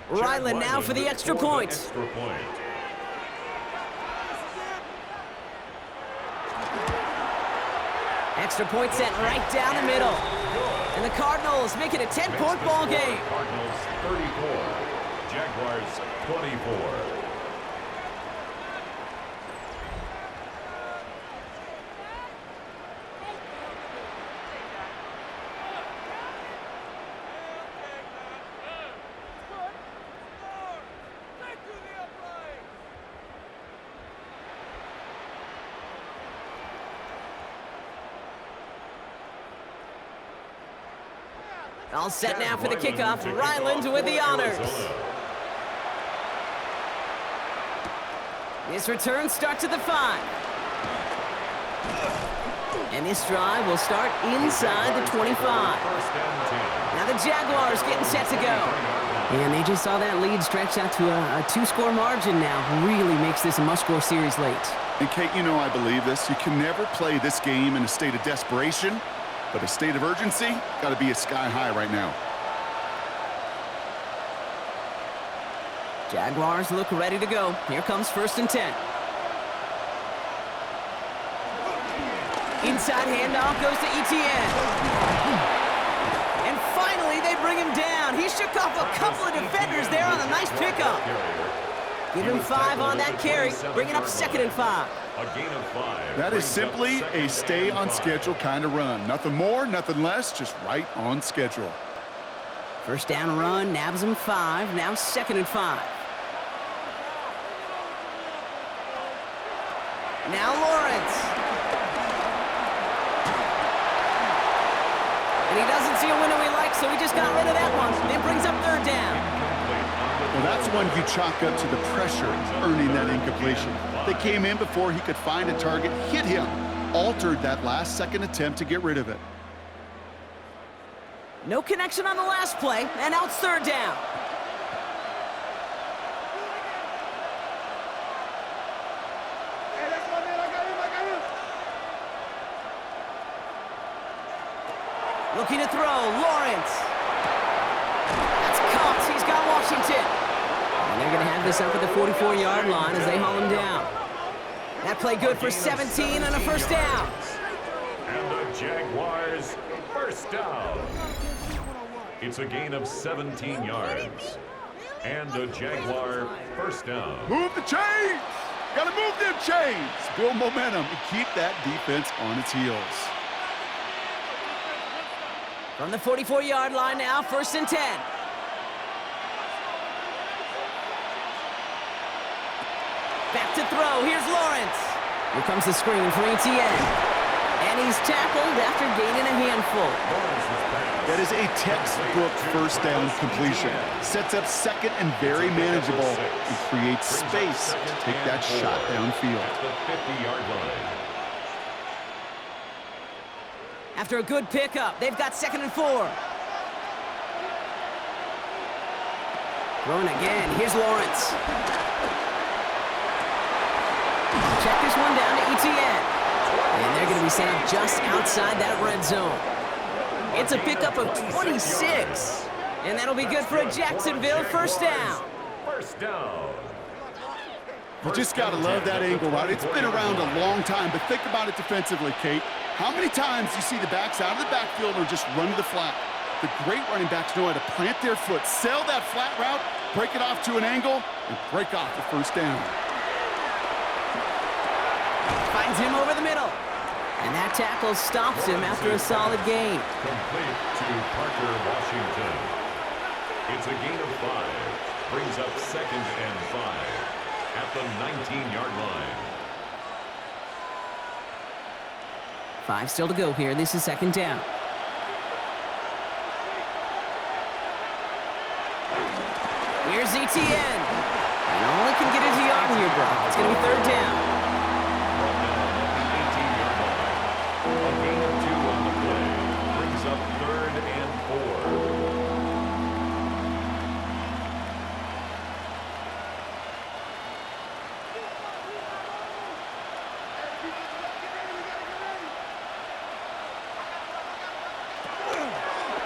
Ryland now for the extra point. Extra point set right down the middle. And the Cardinals make it a 10-point ball game. Cardinals 34. Jaguars 24. All set now for the kickoff. Ryland with the honors. This return starts at the 5. And this drive will start inside the 25. Now the Jaguars getting set to go. And they just saw that lead stretch out to a 2-score margin now. Really makes this a must-score series late. And Kate, you know I believe this. You can never play this game in a state of desperation, but a state of urgency got to be a sky high right now. Jaguars look ready to go. Here comes 1st and 10. Inside handoff goes to ETN. And finally, they bring him down. He shook off a couple of defenders there on a nice pickup. Give him 5 on that carry, bringing up 2nd and 5. A gain of 5. That is simply a stay on schedule kind of run. Nothing more, nothing less, just right on schedule. 1st down run, nabs him 5, now 2nd and 5. Now Lawrence. And he doesn't see a window he likes, so he just got rid of that one. Then brings up 3rd down. Well, that's one you chalk up to the pressure earning that incompletion. They came in before he could find a target, hit him, altered that last-second attempt to get rid of it. No connection on the last play, and now it's 3rd down. Looking to throw, Lawrence. That's caught, he's got Washington. And they're gonna have this up at the 44-yard line as they haul him down. That play good for 17 and a 1st down. And the Jaguars 1st down. It's a gain of 17 yards. And a Jaguar 1st down. Move the chains! Gotta move them chains! Build momentum and keep that defense on its heels. From the 44-yard line now, 1st and 10. Back to throw, here's Lawrence. Here comes the screen for ETN. And he's tackled after gaining a handful. That is a textbook 1st down completion. Sets up 2nd and very manageable and creates space to take that shot downfield. At the 50-yard line. After a good pickup, they've got 2nd and 4. Throwing again, here's Lawrence. Check this one down to ETN. And they're going to be set up just outside that red zone. It's a pickup of 26. And that'll be good for a Jacksonville 1st down. 1st down. You just got to love that angle route. It's been around a long time, but think about it defensively, Kate. How many times you see the backs out of the backfield or just run to the flat? The great running backs know how to plant their foot, sell that flat route, break it off to an angle, and break off the 1st down. Finds him over the middle. And that tackle stops him after a solid gain. Complete to Parker, Washington. It's a gain of 5. Brings up 2nd and 5 at the 19-yard line. 5 still to go here. This is 2nd down. Here's ETN. And all he can get is a yard here, bro. It's going to be 3rd down. A gain of 2 on the play. Brings up 3rd and 4.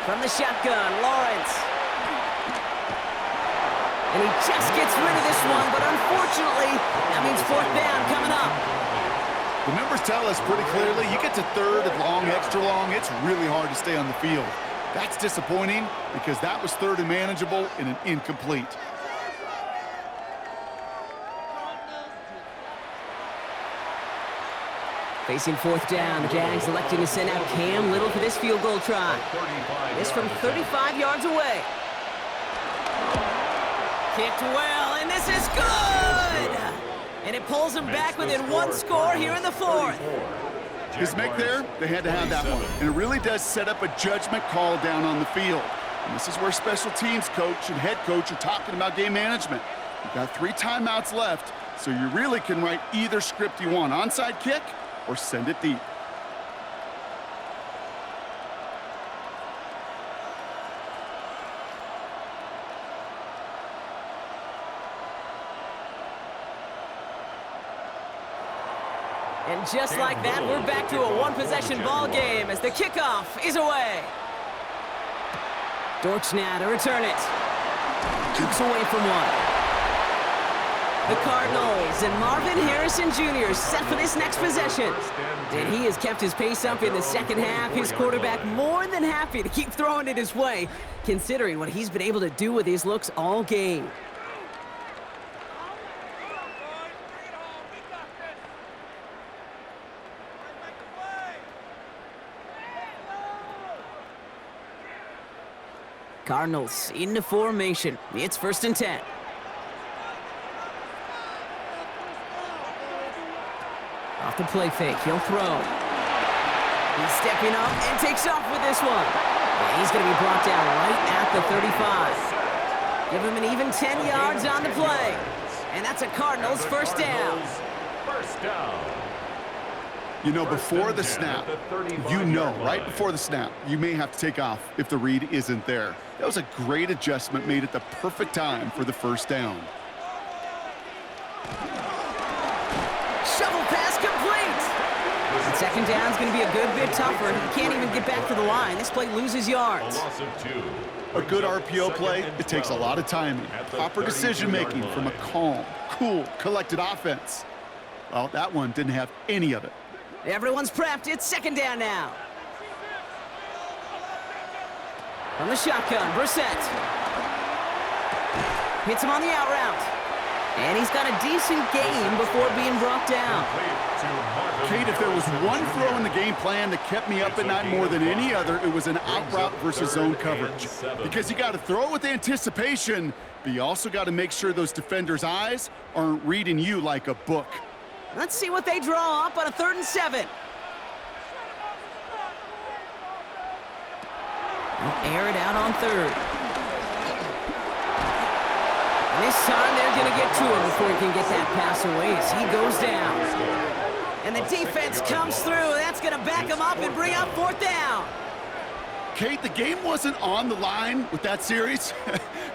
From the shotgun, Lawrence. And he just gets rid of this one, but unfortunately, that means 4th down coming up. The numbers tell us pretty clearly, you get to 3rd and long, extra long, it's really hard to stay on the field. That's disappointing because that was 3rd and manageable and an incomplete. Facing fourth down, the Jags electing to send out Cam Little for this field goal try. This from 35 yards away. Kicked well, and this is good! And it pulls them back within one score here in the fourth. His make there, they had to have that one. And it really does set up a judgment call down on the field. And this is where special teams coach and head coach are talking about game management. You've got 3 timeouts left, so you really can write either script you want. Onside kick or send it deep. And just like that, we're back to a one-possession ball game as the kickoff is away. Dortch now to return it. Keeps away from one. The Cardinals and Marvin Harrison Jr. set for this next possession. And he has kept his pace up in the second half. His quarterback more than happy to keep throwing it his way, considering what he's been able to do with his looks all game. Cardinals into formation. It's 1st and 10. Off the play fake, he'll throw. He's stepping up and takes off with this one. And he's going to be brought down right at the 35. Give him an even 10 yards on the play. And that's a Cardinals first down. First down. You know, before the snap, right before the snap, you may have to take off if the read isn't there. That was a great adjustment made at the perfect time for the first down. Shovel pass complete. And second down's going to be a good bit tougher. He can't even get back to the line. This play loses yards. A loss of 2. A good RPO play, it takes a lot of timing. Proper decision-making from a calm, cool, collected offense. Well, that one didn't have any of it. Everyone's prepped. It's second down now. From the shotgun, Brissett. Hits him on the out route. And he's got a decent gain before being brought down. Kate, if there was one throw in the game plan that kept me up at night more than any other, it was an out route versus zone coverage. Because you got to throw it with anticipation, but you also got to make sure those defenders' eyes aren't reading you like a book. Let's see what they draw up on a 3rd and 7. They'll air it out on 3rd. And this time they're going to get to him before he can get that pass away as he goes down. And the defense comes through. That's going to back him up and bring up 4th down. Kate, the game wasn't on the line with that series,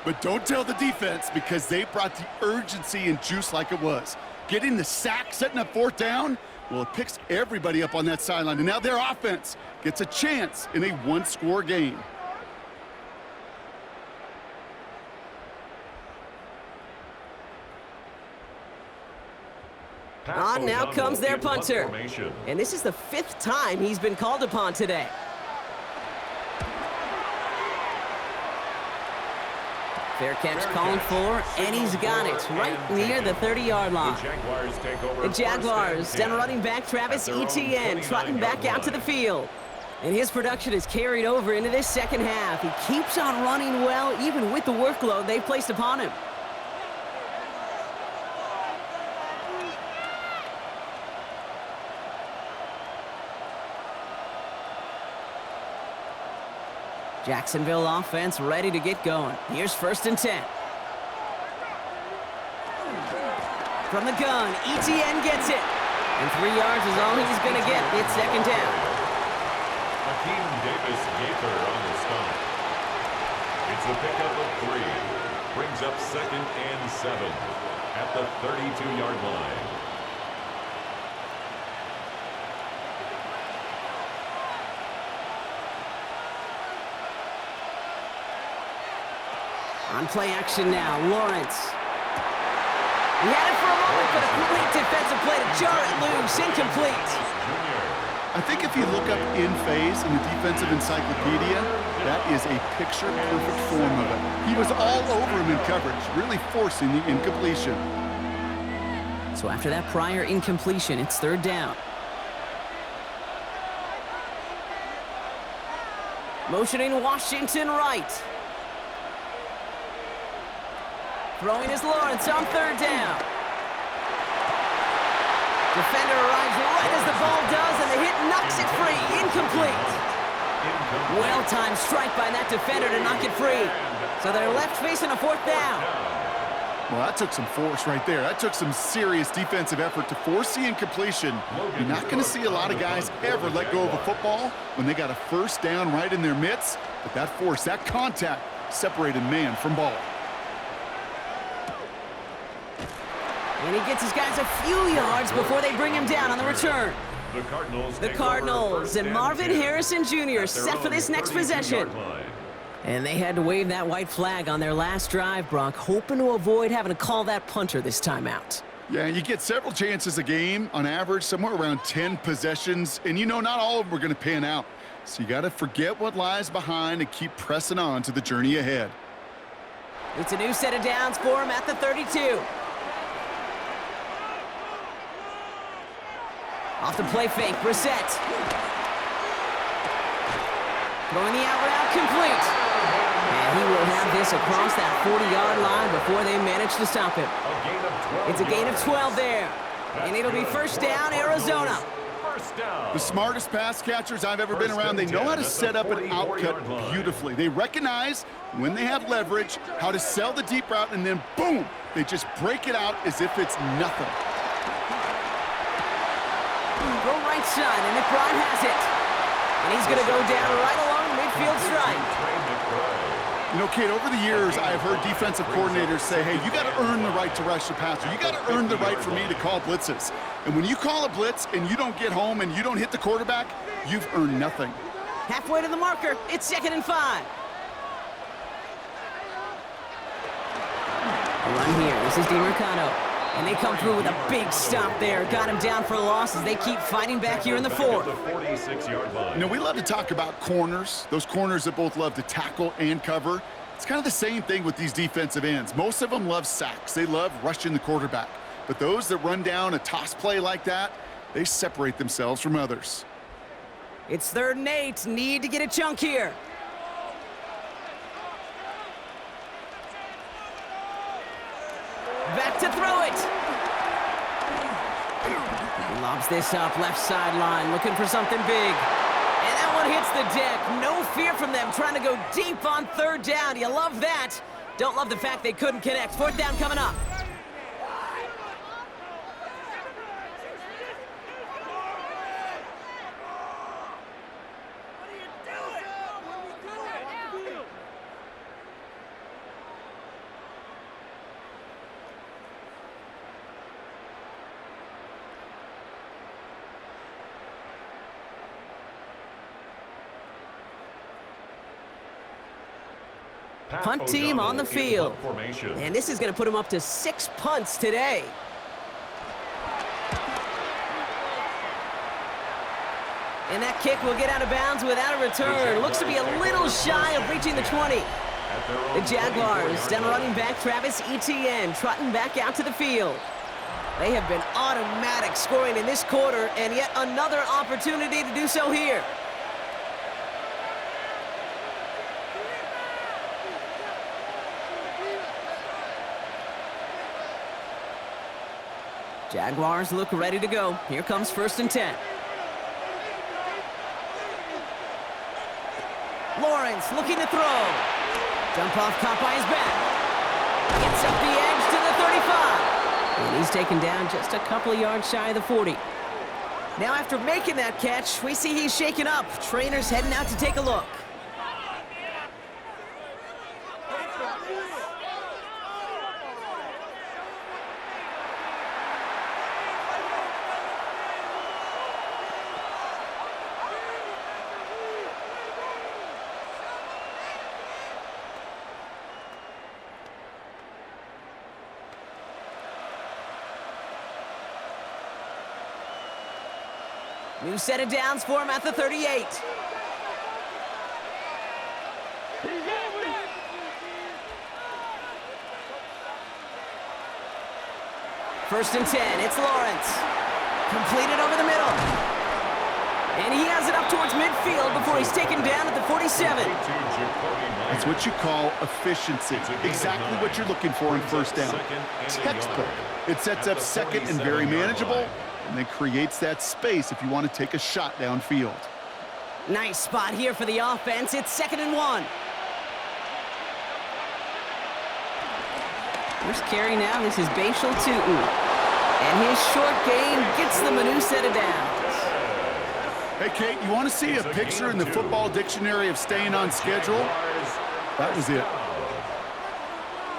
but don't tell the defense because they brought the urgency and juice like it was. Getting the sack, setting up 4th down, well, it picks everybody up on that sideline. And now their offense gets a chance in a one-score game. On now comes their punter. And this is the 5th time he's been called upon today. Fair catch calling for, and he's got it right near the 30-yard line. The Jaguars down running back Travis Etienne trotting back out to the field. And his production is carried over into this second half. He keeps on running well, even with the workload they've placed upon him. Jacksonville offense ready to get going. Here's 1st and 10. From the gun, Etienne gets it. And 3 yards is all he's going to get. It's second down. Hakeem Davis-Gaither on the stop. It's a pickup of 3. Brings up 2nd and 7 at the 32-yard line. On play action now, Lawrence. He had it for a moment, but a complete defensive play to jar it loose, incomplete. I think if you look up in phase in the defensive encyclopedia, that is a picture-perfect form of it. He was all over him in coverage, really forcing the incompletion. So after that prior incompletion, it's 3rd down. Motioning Washington right. Throwing is Lawrence on third down. Defender arrives right as the ball does, and the hit knocks it free. Incomplete. Well-timed strike by that defender to knock it free. So they're left facing a fourth down. Well, that took some force right there. That took some serious defensive effort to force the incompletion. You're not going to see a lot of guys ever let go of a football when they got a first down right in their midst. But that force, that contact, separated man from ball. And he gets his guys a few yards before they bring him down on the return. The Cardinals and Marvin Harrison Jr. set for this next possession. And they had to wave that white flag on their last drive, Brock, hoping to avoid having to call that punter this time out. Yeah, you get several chances a game, on average, somewhere around 10 possessions, and you know not all of them are going to pan out. So you got to forget what lies behind and keep pressing on to the journey ahead. It's a new set of downs for him at the 32. Off the play fake, Brissett. Throwing the out route, complete. And he will have this across that 40-yard line before they manage to stop him. It's a gain of 12 there. And it'll be first down, Arizona. The smartest pass catchers I've ever been around, they know how to set up an outcut beautifully. They recognize when they have leverage, how to sell the deep route, and then boom, they just break it out as if it's nothing. Go right side, and McBride has it. And he's going to go down right along the midfield stripe. You know, Kate, over the years, I've heard defensive coordinators say, hey, you got to earn the right to rush the passer. You got to earn the right for me to call blitzes. And when you call a blitz and you don't get home and you don't hit the quarterback, you've earned nothing. Halfway to the marker, it's 2nd and 5. A run here, this is DiMercado. And they come through with a big stop there. Got him down for a loss as they keep fighting back here in the 4th. You know, we love to talk about corners, those corners that both love to tackle and cover. It's kind of the same thing with these defensive ends. Most of them love sacks. They love rushing the quarterback. But those that run down a toss play like that, they separate themselves from others. It's 3rd and 8. Need to get a chunk here. Back to throw it. He lobs this up, left sideline, looking for something big. And that one hits the deck. No fear from them, trying to go deep on 3rd down. You love that. Don't love the fact they couldn't connect. 4th down coming up. Punt team on the field. And this is going to put them up to 6 punts today. And that kick will get out of bounds without a return. Looks to be a little shy of reaching the 20. The Jaguars down running back Travis Etienne trotting back out to the field. They have been automatic scoring in this quarter, and yet another opportunity to do so here. Jaguars look ready to go. Here comes 1st and 10. Lawrence looking to throw. Jump off caught by his back. Gets up the edge to the 35. And he's taken down just a couple of yards shy of the 40. Now after making that catch, we see he's shaken up. Trainer's heading out to take a look. New set of downs for him at the 38. First and 10, it's Lawrence. Completed over the middle. And he has it up towards midfield before he's taken down at the 47. That's what you call efficiency. Exactly what you're looking for in first down. Textbook. It sets up second and very manageable, and then creates that space if you want to take a shot downfield. Nice spot here for the offense. It's 2nd and 1. First carry now. This is Bashal Tootin. And his short gain gets them a new set of downs. Hey, Kate, you want to see a picture in the football dictionary of staying on schedule? That was it.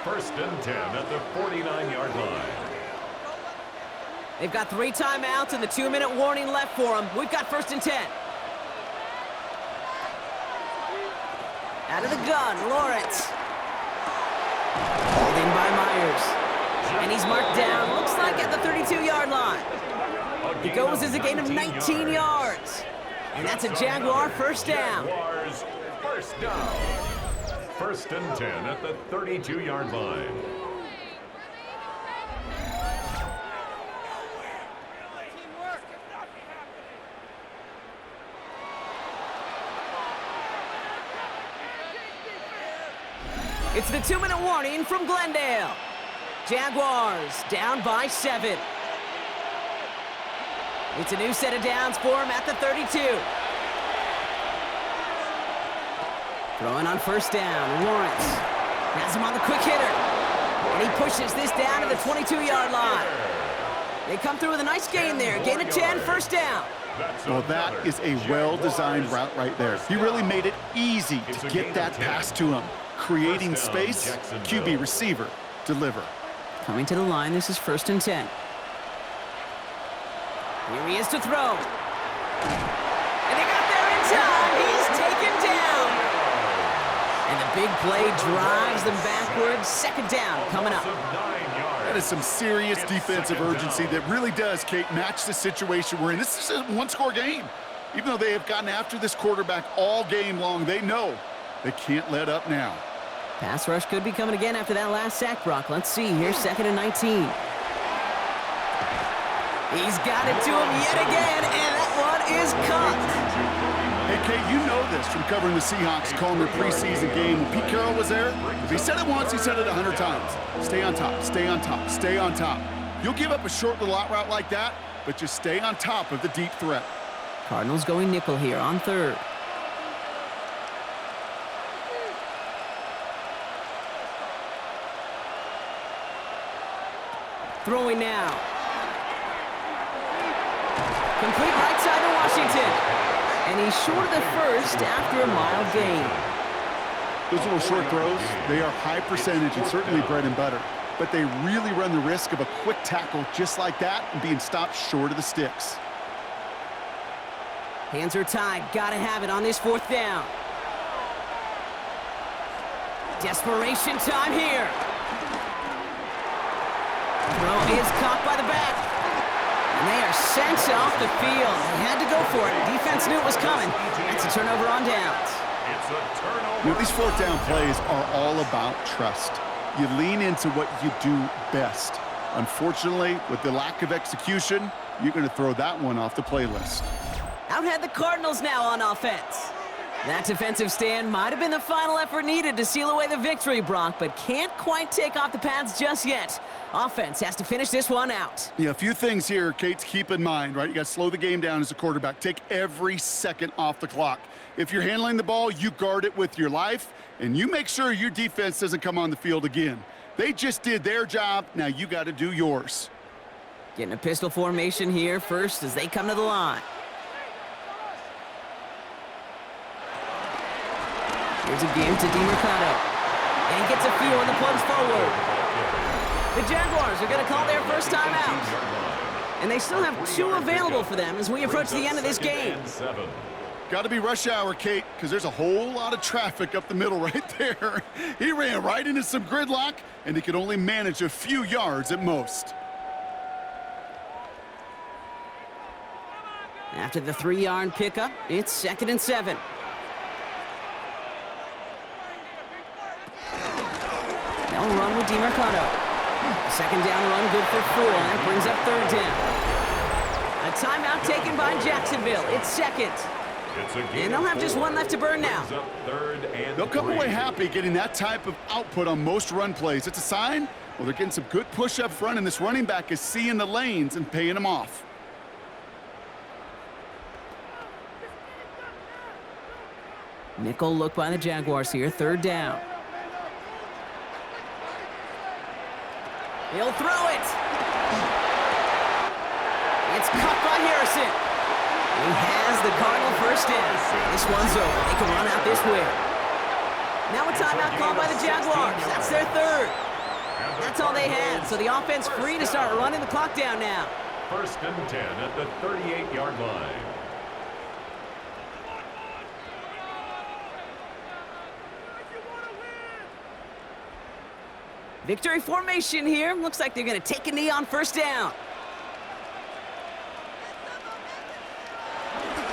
1st and 10 at the 49-yard line. They've got 3 timeouts and the 2-minute warning left for them. We've got 1st and 10. Out of the gun, Lawrence. Hauled in by Myers. And he's marked down, looks like at the 32-yard line. It goes as a gain of 19 yards. And that's a Jaguar first down. Jaguars first down. 1st and 10 at the 32-yard line. It's the 2-minute warning from Glendale. Jaguars down by 7. It's a new set of downs for him at the 32. Throwing on first down, Lawrence has him on the quick hitter. And he pushes this down to the 22-yard line. They come through with a nice gain there. Gain of 10, first down. Well, that is a well-designed route right there. He really made it easy to get that pass to him. Creating space, QB receiver, deliver. Coming to the line, this is 1st and 10. Here he is to throw. And they got there in time. He's taken down. And the big play drives them backwards. 2nd down coming up. That is some serious defensive urgency that really does, Kate, match the situation we're in. This is a one-score game. Even though they have gotten after this quarterback all game long, they know they can't let up now. Pass rush could be coming again after that last sack, Brock. Let's see here, 2nd and 19. He's got it to him yet again, and that one is caught. Hey, Kate, you know this from covering the Seahawks, calling their preseason game. When Pete Carroll was there, if he said it once, he said it 100 times. Stay on top, stay on top, stay on top. You'll give up a short little out route like that, but just stay on top of the deep threat. Cardinals going nickel here on 3rd. Throwing now. Complete right side to Washington. And he's short of the first after a mild gain. Those little short throws, they are high percentage and certainly bread and butter. But they really run the risk of a quick tackle just like that and being stopped short of the sticks. Hands are tied. Gotta have it on this 4th down. Desperation time here. Throw is caught by the back. And they are sent off the field. They had to go for it. Defense knew it was coming. That's a turnover on downs. It's a turnover. You know, these 4th down plays are all about trust. You lean into what you do best. Unfortunately, with the lack of execution, you're going to throw that one off the playlist. Out had the Cardinals now on offense. That defensive stand might have been the final effort needed to seal away the victory, Brock, but can't quite take off the pads just yet. Offense has to finish this one out. Yeah, a few things here, Kate, to keep in mind, right? You got to slow the game down as a quarterback. Take every second off the clock. If you're handling the ball, you guard it with your life, and you make sure your defense doesn't come on the field again. They just did their job. Now you got to do yours. Getting a pistol formation here first as they come to the line. Here's a game to DiMercado. And he gets a feel in the plunge forward. The Jaguars are going to call their first time out. And they still have 2 available for them as we approach the end of this game. Got to be rush hour, Kate, because there's a whole lot of traffic up the middle right there. He ran right into some gridlock, and he could only manage a few yards at most. After the 3-yard pickup, it's 2nd and 7. They'll run with DiMercado. Second down run, good for 4. That brings up 3rd down. A timeout taken by Jacksonville. It's second. And they'll have just one left to burn now. They'll come away happy getting that type of output on most run plays. It's a sign, well, they're getting some good push up front, and this running back is seeing the lanes and paying them off. Nickel look by the Jaguars here, third down. He'll throw it. It's caught by Harrison. He has the Cardinal first down. This one's over. They can run out this way. Now a timeout called by the Jaguars. That's their third. That's all they had, so the offense free to start running the clock down now. First and 10 at the 38-yard line. Victory formation here. Looks like they're going to take a knee on first down.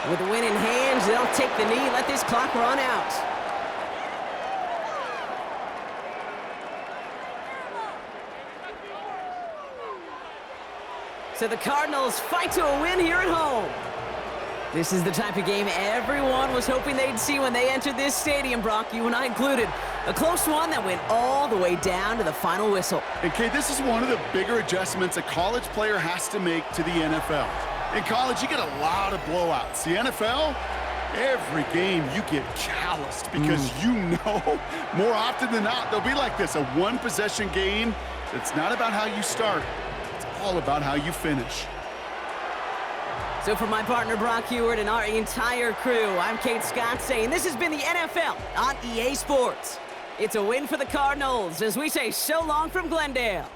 With the win in hands, they'll take the knee, let this clock run out. So the Cardinals fight to a win here at home. This is the type of game everyone was hoping they'd see when they entered this stadium, Brock, you and I included. A close one that went all the way down to the final whistle. And, Kate, this is one of the bigger adjustments a college player has to make to the NFL. In college, you get a lot of blowouts. The NFL, every game you get calloused because you know more often than not they'll be like this, a one-possession game. It's not about how you start. It's all about how you finish. So for my partner Brock Heward and our entire crew, I'm Kate Scott saying this has been the NFL on EA Sports. It's a win for the Cardinals as we say so long from Glendale.